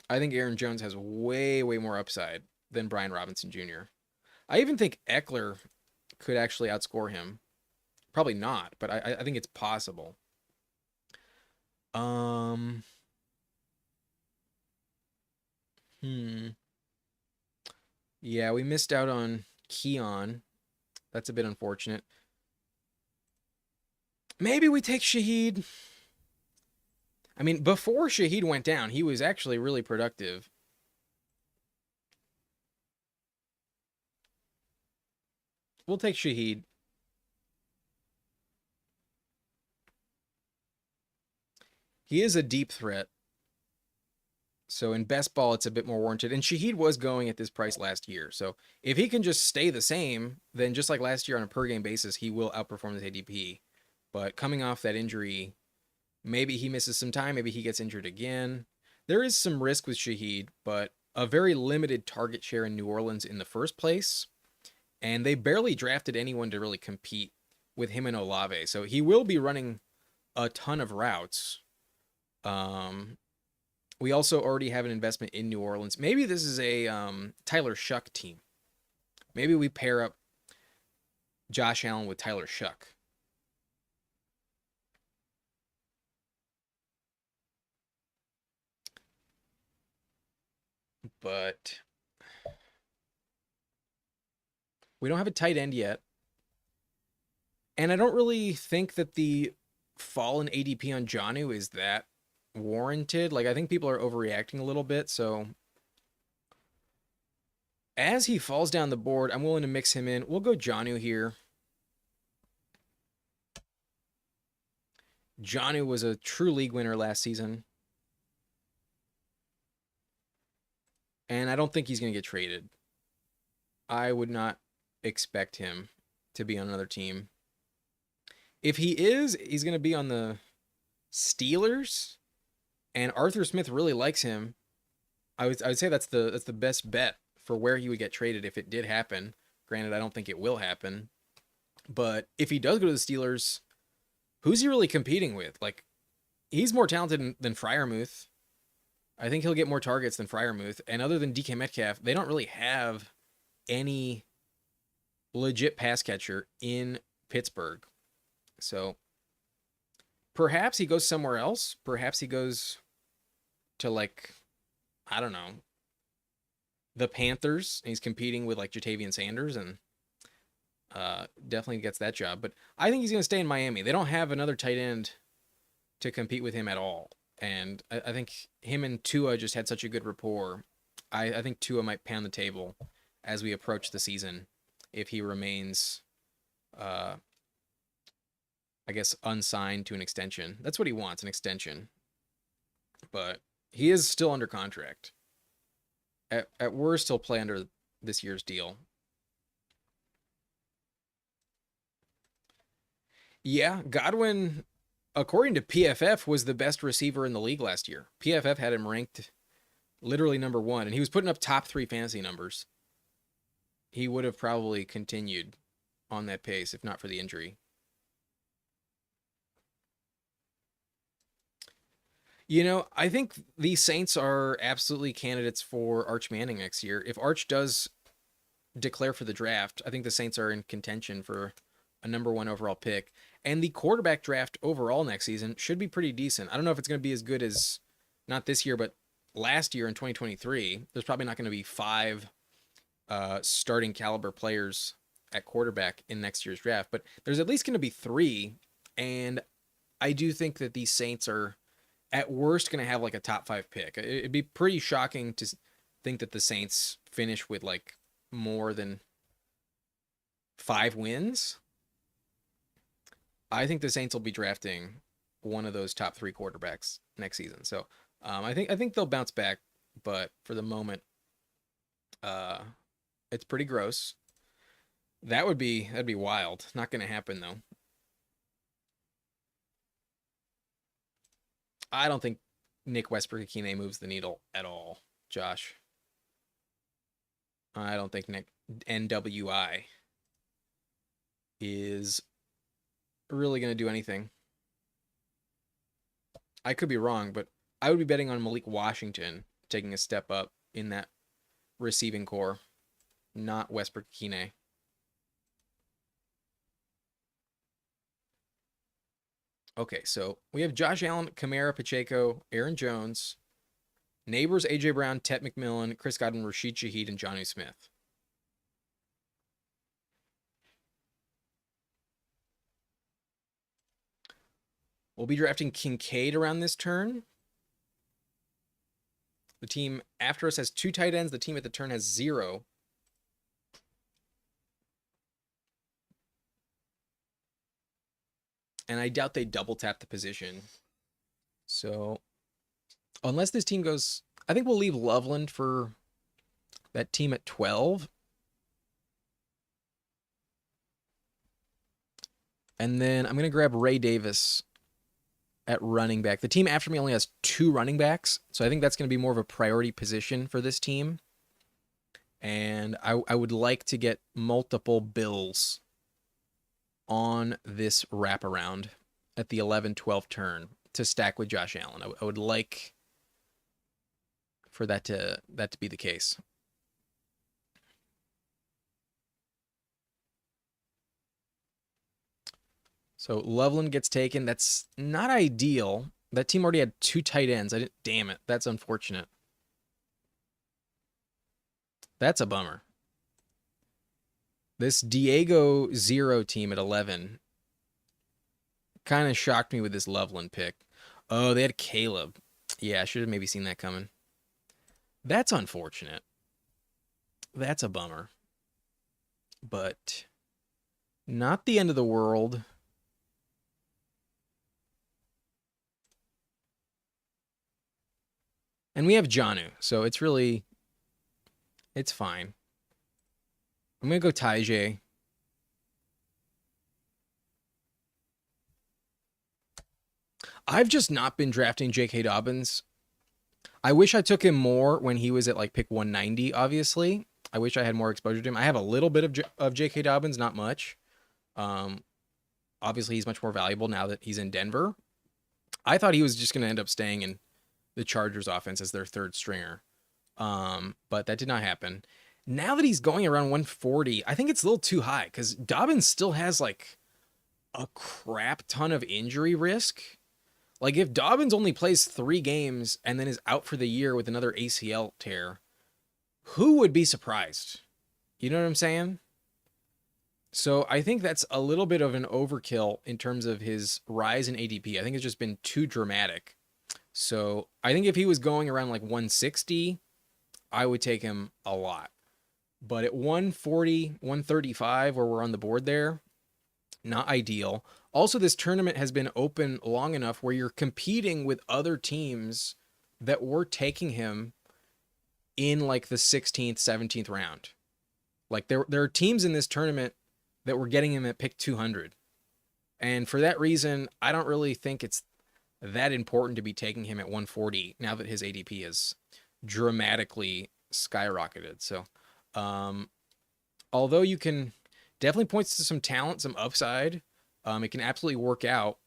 S1: I think Aaron Jones has way way more upside than Brian Robinson Jr. I even think Eckler could actually outscore him. Probably not, but I think it's possible. Um, hmm. Yeah, we missed out on Keon. That's a bit unfortunate. Maybe we take Shaheed. I mean, before Shaheed went down, he was actually really productive. We'll take Shaheed. He is a deep threat. So in best ball, it's a bit more warranted. And Shaheed was going at this price last year. So if he can just stay the same, then just like last year on a per game basis, he will outperform this ADP. But coming off that injury, maybe he misses some time. Maybe he gets injured again. There is some risk with Shaheed, but a very limited target share in New Orleans in the first place. And they barely drafted anyone to really compete with him and Olave. So he will be running a ton of routes. We also already have an investment in New Orleans. Maybe this is a Tyler Shuck team. Maybe we pair up Josh Allen with Tyler Shuck. But we don't have a tight end yet. And I don't really think that the fall in ADP on Jonnu is that warranted. Like, I think people are overreacting a little bit. So as he falls down the board, I'm willing to mix him in. We'll go Jonnu here. Jonnu was a true league winner last season. And I don't think he's going to get traded. I would not expect him to be on another team. If he is, he's going to be on the Steelers. And Arthur Smith really likes him. I would say that's the best bet for where he would get traded if it did happen. Granted, I don't think it will happen. But if he does go to the Steelers, who's he really competing with? Like, he's more talented than Freiermuth. I think he'll get more targets than Freiermuth. And other than DK Metcalf, they don't really have any legit pass catcher in Pittsburgh. So perhaps he goes somewhere else. Perhaps he goes to, like, I don't know, the Panthers. He's competing with like Jatavian Sanders and definitely gets that job. But I think he's going to stay in Miami. They don't have another tight end to compete with him at all. And I think him and Tua just had such a good rapport. I think Tua might pound the table as we approach the season if he remains, I guess, unsigned to an extension. That's what he wants, an extension. But he is still under contract. At worst, he'll play under this year's deal. Yeah, Godwin, according to PFF, was the best receiver in the league last year. PFF had him ranked literally number 1, and he was putting up top 3 fantasy numbers. He would have probably continued on that pace if not for the injury. You know, I think the Saints are absolutely candidates for Arch Manning next year. If Arch does declare for the draft, I think the Saints are in contention for a number 1 overall pick. And the quarterback draft overall next season should be pretty decent. I don't know if it's going to be as good as, not this year, but last year in 2023. There's probably not going to be 5 starting caliber players at quarterback in next year's draft, but there's at least going to be 3. And I do think that these Saints are at worst going to have like a top 5 pick. It'd be pretty shocking to think that the Saints finish with like more than 5 wins. I think the Saints will be drafting one of those top 3 quarterbacks next season. So I think they'll bounce back, but for the moment, it's pretty gross. That'd be wild. Not going to happen though. I don't think Nick Westbrook-Ikhine moves the needle at all, Josh. I don't think Nick NWI is really going to do anything. I could be wrong, but I would be betting on Malik Washington taking a step up in that receiving core, not Westbrook-Ikhine. Okay, so we have Josh Allen, Kamara, Pacheco, Aaron Jones, Neighbors, A.J. Brown, Tet McMillan, Chris Godwin, Rashid Shaheed, and Jonnu Smith. We'll be drafting Kincaid around this turn. The team after us has 2 tight ends. The team at the turn has 0. And I doubt they double tap the position. So unless this team goes, I think we'll leave Loveland for that team at 12. And then I'm going to grab Ray Davis at running back. The team after me only has 2 running backs, so I think that's going to be more of a priority position for this team. And I would like to get multiple Bills on this wraparound at the 11-12 turn to stack with Josh Allen. I would like for that to be the case. So Loveland gets taken. That's not ideal. That team already had 2 tight ends. Damn it. That's unfortunate. That's a bummer. This Diego Zero team at 11 kind of shocked me with this Loveland pick. Oh, they had Caleb. Yeah, I should have maybe seen that coming. That's unfortunate. That's a bummer. But not the end of the world. And we have Jonnu, so it's fine. I'm going to go Tajay. I've just not been drafting J.K. Dobbins. I wish I took him more when he was at like pick 190, obviously. I wish I had more exposure to him. I have a little bit of J.K. Dobbins, not much. Obviously, he's much more valuable now that he's in Denver. I thought he was just going to end up staying in the Chargers offense as their 3rd stringer. But that did not happen. Now that he's going around 140, I think it's a little too high because Dobbins still has like a crap ton of injury risk. Like if Dobbins only plays 3 games and then is out for the year with another ACL tear, who would be surprised? You know what I'm saying? So I think that's a little bit of an overkill in terms of his rise in ADP. I think it's just been too dramatic. So I think if he was going around like 160, I would take him a lot. But at 140, 135, where we're on the board there, not ideal. Also, this tournament has been open long enough where you're competing with other teams that were taking him in like the 16th, 17th round. Like there are teams in this tournament that were getting him at pick 200. And for that reason, I don't really think it's that important to be taking him at 140 now that his ADP has dramatically skyrocketed. So, although you can definitely points to some talent, some upside, it can absolutely work out.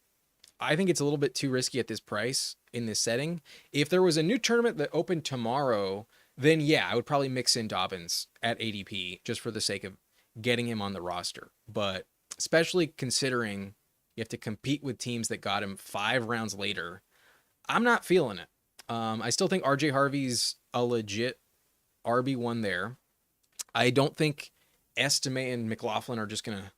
S1: I think it's a little bit too risky at this price in this setting. If there was a new tournament that opened tomorrow, then yeah, I would probably mix in Dobbins at ADP just for the sake of getting him on the roster. But especially considering you have to compete with teams that got him 5 rounds later, I'm not feeling it. I still think RJ Harvey's a legit RB1 there. I don't think Estime and McLaughlin are just going to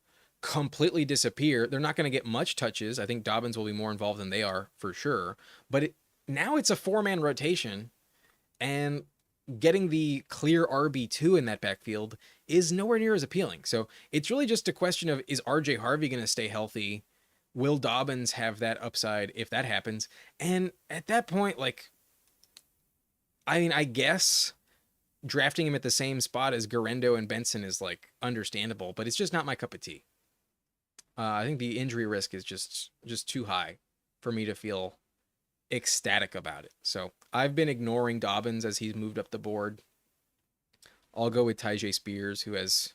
S1: completely disappear. They're not going to get much touches. I think Dobbins will be more involved than they are for sure. But now it's a 4-man rotation, and getting the clear RB2 in that backfield is nowhere near as appealing. So it's really just a question of, is RJ Harvey going to stay healthy? Will Dobbins have that upside if that happens? And at that point, like, I mean, I guess drafting him at the same spot as Garendo and Benson is like understandable, but it's just not my cup of tea. I think the injury risk is just too high for me to feel ecstatic about it. So I've been ignoring Dobbins as he's moved up the board. I'll go with Tyjae Spears, who has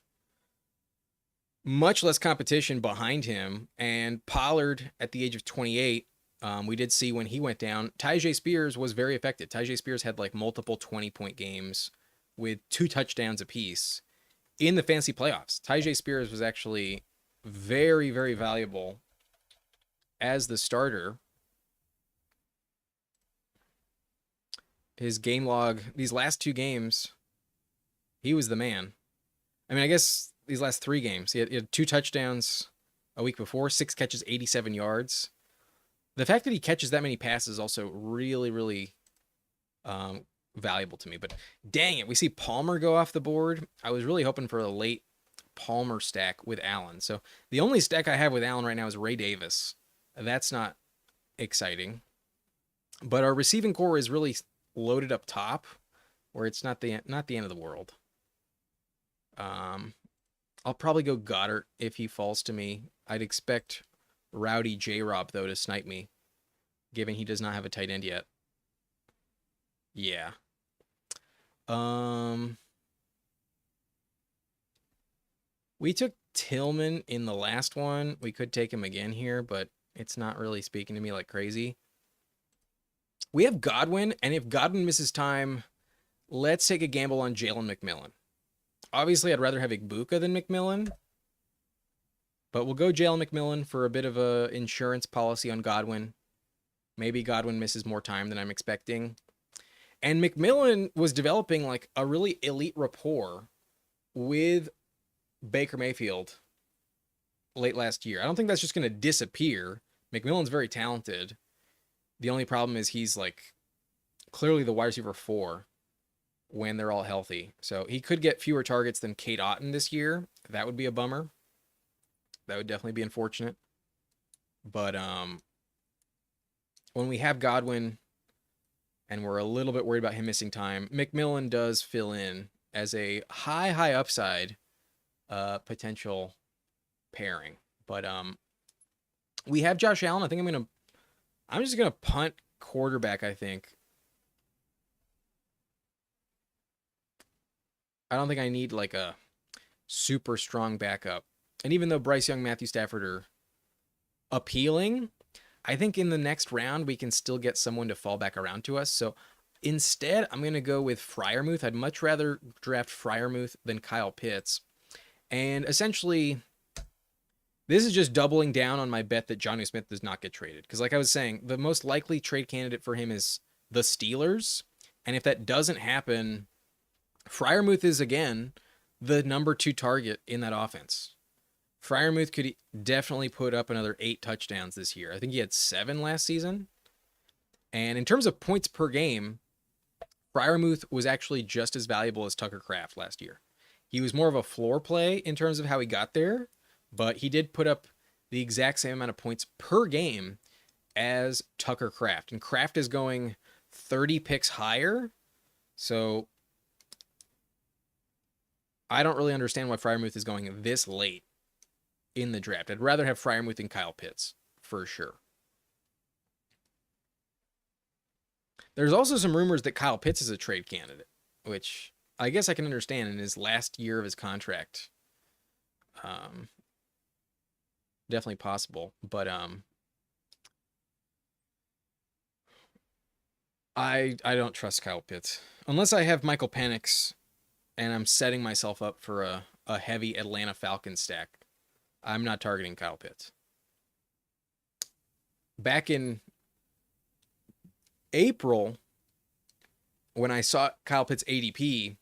S1: much less competition behind him, and Pollard at the age of 28. We did see when he went down, Tyjae Spears was very effective. Tyjae Spears had like multiple 20-point games with 2 touchdowns apiece in the fantasy playoffs. Tyjae Spears was actually very, very valuable as the starter. His game log, these last 2 games, he was the man. I mean, I guess these last 3 games, he had 2 touchdowns a week before, 6 catches, 87 yards. The fact that he catches that many passes is also really, really valuable to me. But dang it, we see Palmer go off the board. I was really hoping for a late Palmer stack with Allen. So the only stack I have with Allen right now is Ray Davis. That's not exciting. But our receiving core is really loaded up top, where it's not the end of the world. I'll probably go Goddard if he falls to me. I'd expect Rowdy J-Rob, though, to snipe me, given he does not have a tight end yet. Yeah. We took Tillman in the last one. We could take him again here, but it's not really speaking to me like crazy. We have Godwin, and if Godwin misses time, let's take a gamble on Jalen McMillan. Obviously, I'd rather have Igbuka than McMillan, but we'll go Jalen McMillan for a bit of a insurance policy on Godwin. Maybe Godwin misses more time than I'm expecting. And McMillan was developing like a really elite rapport with Baker Mayfield late last year. I don't think that's just going to disappear. McMillan's very talented. The only problem is he's like clearly the wide receiver 4 when they're all healthy. So he could get fewer targets than Kate Otten this year. That would be a bummer. That would definitely be unfortunate. But when we have Godwin and we're a little bit worried about him missing time, McMillan does fill in as a high upside potential pairing. But we have Josh Allen. I think I'm just gonna punt quarterback, I think. I don't think I need like a super strong backup. And even though Bryce Young, Matthew Stafford are appealing, I think in the next round we can still get someone to fall back around to us. So Instead, I'm going to go with Freiermuth. I'd much rather draft Freiermuth than Kyle Pitts. And essentially, this is just doubling down on my bet that Jonnu Smith does not get traded. Because, like I was saying, the most likely trade candidate for him is the Steelers. And if that doesn't happen, Freiermuth is, again, the number 2 target in that offense. Freiermuth could definitely put up another 8 touchdowns this year. I think he had 7 last season. And in terms of points per game, Freiermuth was actually just as valuable as Tucker Kraft last year. He was more of a floor play in terms of how he got there, but he did put up the exact same amount of points per game as Tucker Kraft. And Kraft is going 30 picks higher. So I don't really understand why Freiermuth is going this late in the draft. I'd rather have Freiermuth than Kyle Pitts, for sure. There's also some rumors that Kyle Pitts is a trade candidate, which I guess I can understand in his last year of his contract. Definitely possible, but I don't trust Kyle Pitts unless I have Michael Penix and I'm setting myself up for a heavy Atlanta Falcons stack. I'm not targeting Kyle Pitts. Back in April, when I saw Kyle Pitts ADP,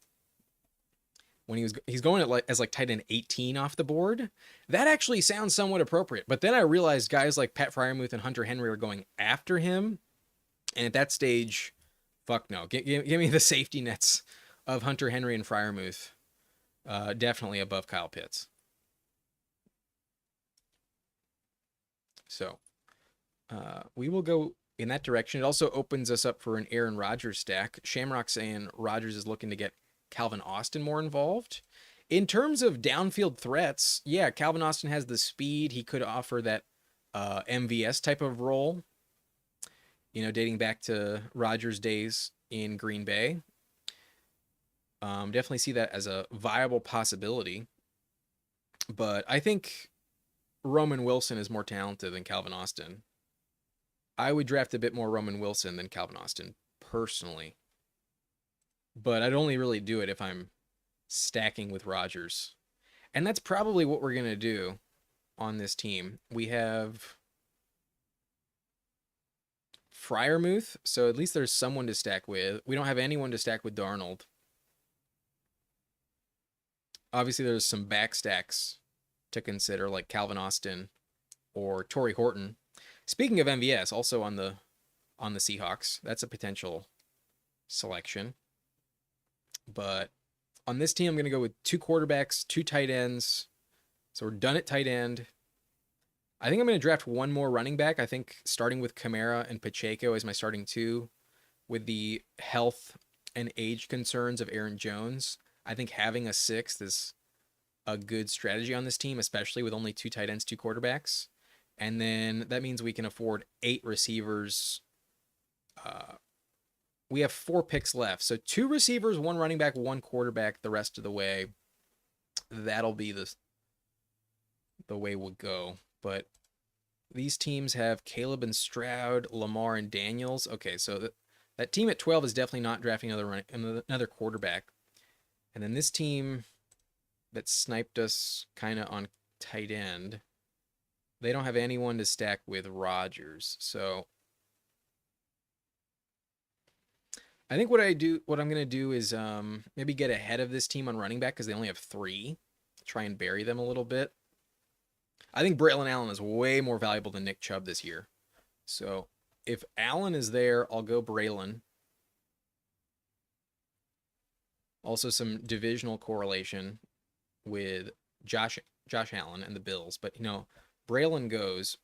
S1: when he's going as tight end 18 off the board, that actually sounds somewhat appropriate. But then I realized guys like Pat Freiermuth and Hunter Henry are going after him, and at that stage, fuck no. Give me the safety nets of Hunter Henry and Freiermuth, definitely above Kyle Pitts. So we will go in that direction. It also opens us up for an Aaron Rodgers stack. Shamrock saying Rodgers is looking to get Calvin Austin more involved. In terms of downfield threats, yeah, Calvin Austin has the speed. He could offer that MVS type of role, dating back to Rodgers' days in Green Bay. Definitely see that as a viable possibility. But I think Roman Wilson is more talented than Calvin Austin. I would draft a bit more Roman Wilson than Calvin Austin, personally. But I'd only really do it if I'm stacking with Rodgers. And that's probably what we're going to do on this team. We have Freiermuth, so at least there's someone to stack with. We don't have anyone to stack with Darnold. Obviously, there's some back stacks to consider, like Calvin Austin or Torrey Horton. Speaking of MVS, also on the Seahawks, that's a potential selection. But on this team, I'm going to go with 2 quarterbacks, 2 tight ends. So we're done at tight end. I think I'm going to draft one more running back. I think starting with Kamara and Pacheco as my starting 2, with the health and age concerns of Aaron Jones. I think having a 6th is a good strategy on this team, especially with only 2 tight ends, 2 quarterbacks. And then that means we can afford 8 receivers. We have 4 picks left. So 2 receivers, 1 running back, 1 quarterback the rest of the way. That'll be the way we'll go. But these teams have Caleb and Stroud, Lamar and Daniels. Okay, so that team at 12 is definitely not drafting another quarterback. And then this team that sniped us kind of on tight end, they don't have anyone to stack with Rodgers. So I think what I'm going to do is maybe get ahead of this team on running back because they only have 3. Try and bury them a little bit. I think Braylon Allen is way more valuable than Nick Chubb this year. So if Allen is there, I'll go Braylon. Also some divisional correlation with Josh Allen and the Bills. But, Braylon goes.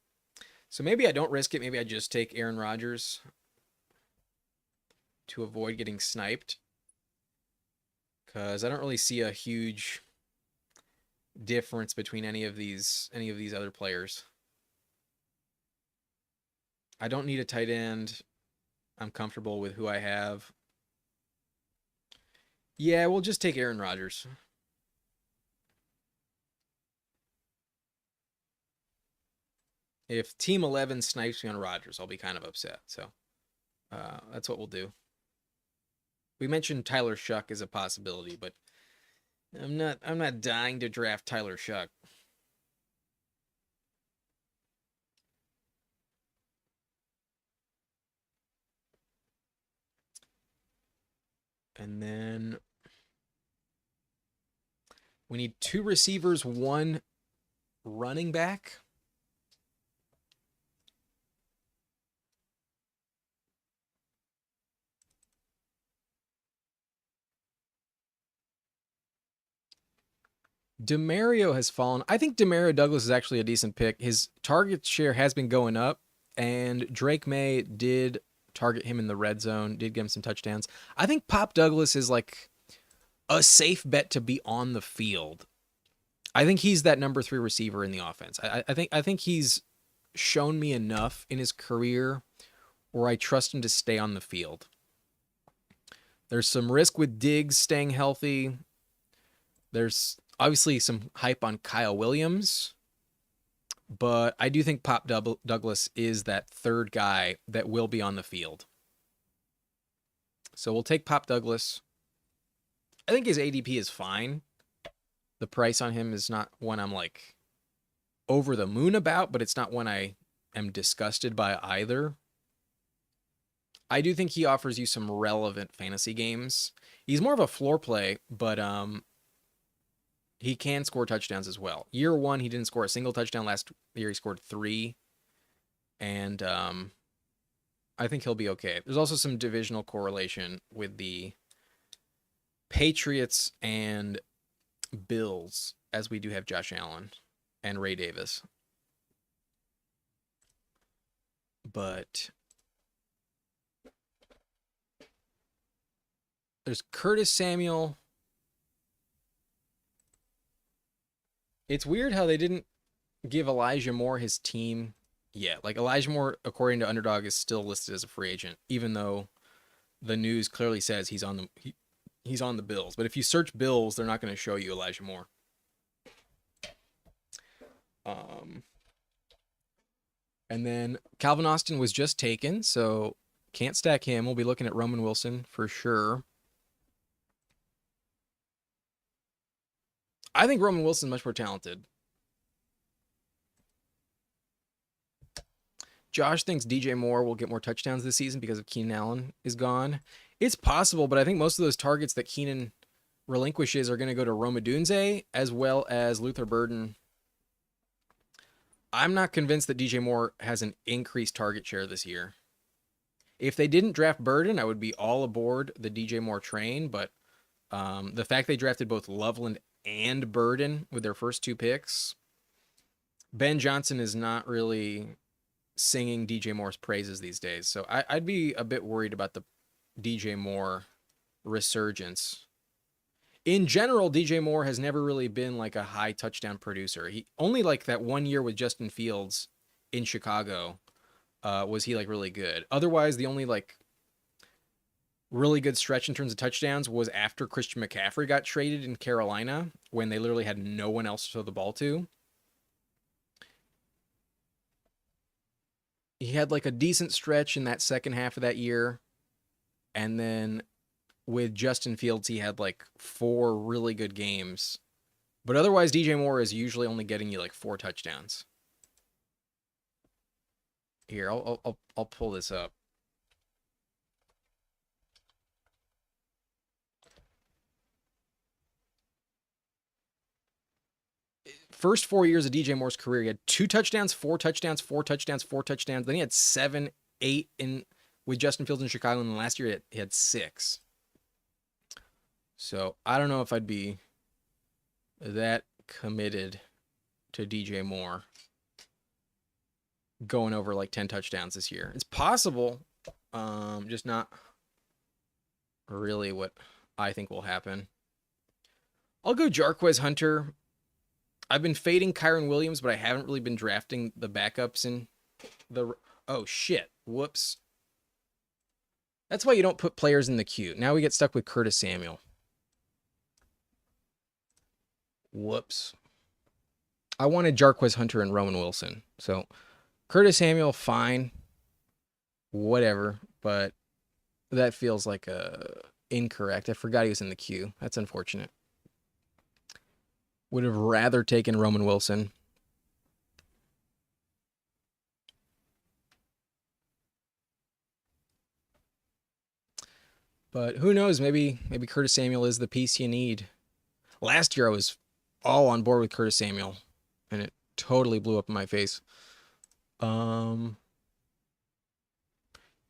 S1: So maybe I don't risk it. Maybe I just take Aaron Rodgers to avoid getting sniped. Because I don't really see a huge difference between any of these other players. I don't need a tight end. I'm comfortable with who I have. Yeah, we'll just take Aaron Rodgers. If Team 11 snipes me on Rodgers, I'll be kind of upset. So that's what we'll do. We mentioned Tyler Shuck as a possibility, but I'm not dying to draft Tyler Shuck. And then we need 2 receivers, 1 running back. Demario has fallen. I think Demario Douglas is actually a decent pick. His target share has been going up, and Drake May did target him in the red zone, did give him some touchdowns. I think Pop Douglas is like a safe bet to be on the field. I think he's that number 3 receiver in the offense. I think he's shown me enough in his career where I trust him to stay on the field. There's some risk with Diggs staying healthy. There's obviously some hype on Kyle Williams, but I do think Pop Douglas is that third guy that will be on the field. So we'll take Pop Douglas. I think his ADP is fine. The price on him is not one I'm like over the moon about, but it's not one I am disgusted by either. I do think he offers you some relevant fantasy games. He's more of a floor play, but he can score touchdowns as well. Year 1, he didn't score a single touchdown. Last year, he scored 3. And I think he'll be okay. There's also some divisional correlation with the Patriots and Bills, as we do have Josh Allen and Ray Davis. But there's Curtis Samuel. It's weird how they didn't give Elijah Moore his team yet. Like Elijah Moore, according to Underdog, is still listed as a free agent, even though the news clearly says he's on the Bills. But if you search Bills, they're not going to show you Elijah Moore. And then Calvin Austin was just taken, so can't stack him. We'll be looking at Roman Wilson for sure. I think Roman Wilson is much more talented. Josh thinks DJ Moore will get more touchdowns this season because of Keenan Allen is gone. It's possible, but I think most of those targets that Keenan relinquishes are going to go to Rome Odunze as well as Luther Burden. I'm not convinced that DJ Moore has an increased target share this year. If they didn't draft Burden, I would be all aboard the DJ Moore train, but the fact they drafted both Loveland and Burden with their first 2 picks, Ben Johnson is not really singing DJ Moore's praises these days. So I'd be a bit worried about the DJ Moore resurgence. In general, DJ Moore has never really been like a high touchdown producer. He only like that 1 year with Justin Fields in Chicago was he like really good. Otherwise, the only like really good stretch in terms of touchdowns was after Christian McCaffrey got traded in Carolina when they literally had no one else to throw the ball to. He had like a decent stretch in that second half of that year. And then with Justin Fields, he had like 4 really good games. But otherwise, DJ Moore is usually only getting you like 4 touchdowns. Here, I'll pull this up. First 4 years of DJ Moore's career, he had 2 touchdowns, 4 touchdowns, 4 touchdowns, 4 touchdowns. Then he had 7, 8 in with Justin Fields in Chicago, and then last year he had 6. So I don't know if I'd be that committed to DJ Moore going over like 10 touchdowns this year. It's possible, just not really what I think will happen. I'll go Jarquez Hunter. I've been fading Kyron Williams, but I haven't really been drafting the backups in the... Oh, shit. Whoops. That's why you don't put players in the queue. Now we get stuck with Curtis Samuel. Whoops. I wanted Jarquez Hunter and Roman Wilson. So Curtis Samuel, fine. Whatever. But that feels like a Incorrect. I forgot he was in the queue. That's unfortunate. Would have rather taken Roman Wilson. But who knows? Maybe Curtis Samuel is the piece you need. Last year I was all on board with Curtis Samuel, and it totally blew up in my face.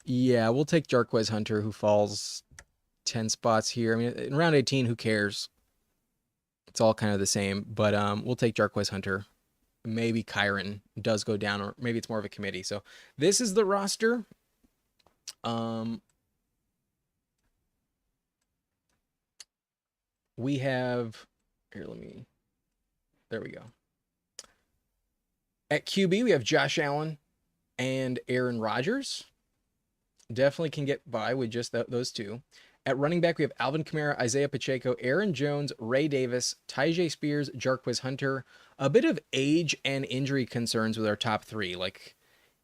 S1: Yeah, we'll take Jarquez Hunter, who falls 10 spots here. I mean, in round 18, who cares? It's all kind of the same, but we'll take Jarquez Hunter. Maybe Kyron does go down, or maybe it's more of a committee. So this is the roster. We have here. There we go. At QB, we have Josh Allen and Aaron Rodgers. Definitely can get by with just those two. At running back, we have Alvin Kamara, Isaiah Pacheco, Aaron Jones, Ray Davis, Tyjae Spears, Jarquez Hunter. A bit of age and injury concerns with our top three. Like,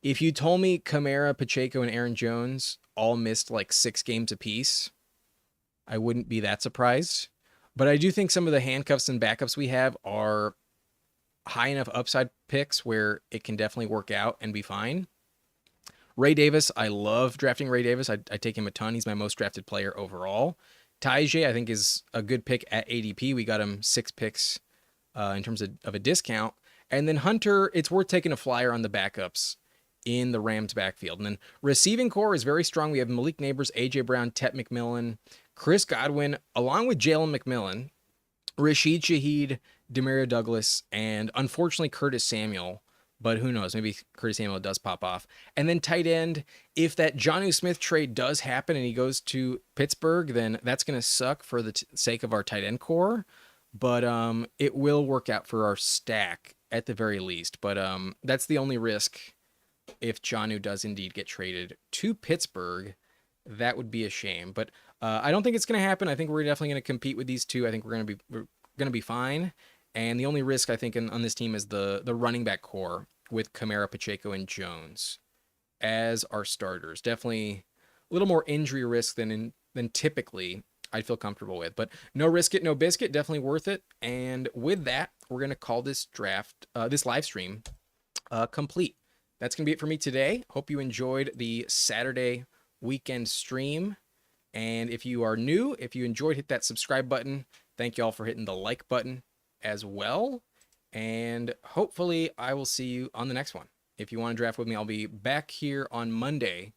S1: if you told me Kamara, Pacheco, and Aaron Jones all missed like 6 games apiece, I wouldn't be that surprised. But I do think some of the handcuffs and backups we have are high enough upside picks where it can definitely work out and be fine. Ray Davis, I love drafting Ray Davis. I take him a ton. He's my most drafted player overall. Tyjae, I think, is a good pick at ADP. We got him 6 picks in terms of a discount. And then Hunter, it's worth taking a flyer on the backups in the Rams backfield. And then receiving core is very strong. We have Malik Neighbors, A.J. Brown, Tet McMillan, Chris Godwin, along with Jalen McMillan, Rashid Shaheed, Demario Douglas, and unfortunately Curtis Samuel. But who knows? Maybe Curtis Samuel does pop off. And then tight end, if that Jonnu Smith trade does happen and he goes to Pittsburgh, then that's going to suck for the sake of our tight end core. But it will work out for our stack at the very least. But that's the only risk if Jonnu does indeed get traded to Pittsburgh. That would be a shame. But I don't think it's going to happen. I think we're definitely going to compete with these two. I think we're going to be fine. And the only risk I think on this team is the running back core with Kamara, Pacheco, and Jones as our starters. Definitely a little more injury risk than typically I'd feel comfortable with. But no risk it, no biscuit. Definitely worth it. And with that, we're going to call this this live stream complete. That's going to be it for me today. Hope you enjoyed the Saturday weekend stream. And if you are new, if you enjoyed, hit that subscribe button. Thank you all for hitting the like button as well. And hopefully I will see you on the next one. If you want to draft with me, I'll be back here on Monday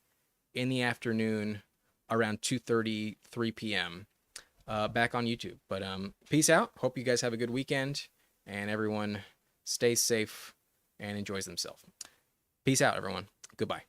S1: in the afternoon around 2:30, 3 p.m. Back on YouTube. But peace out. Hope you guys have a good weekend and everyone stays safe and enjoys themselves. Peace out, everyone. Goodbye.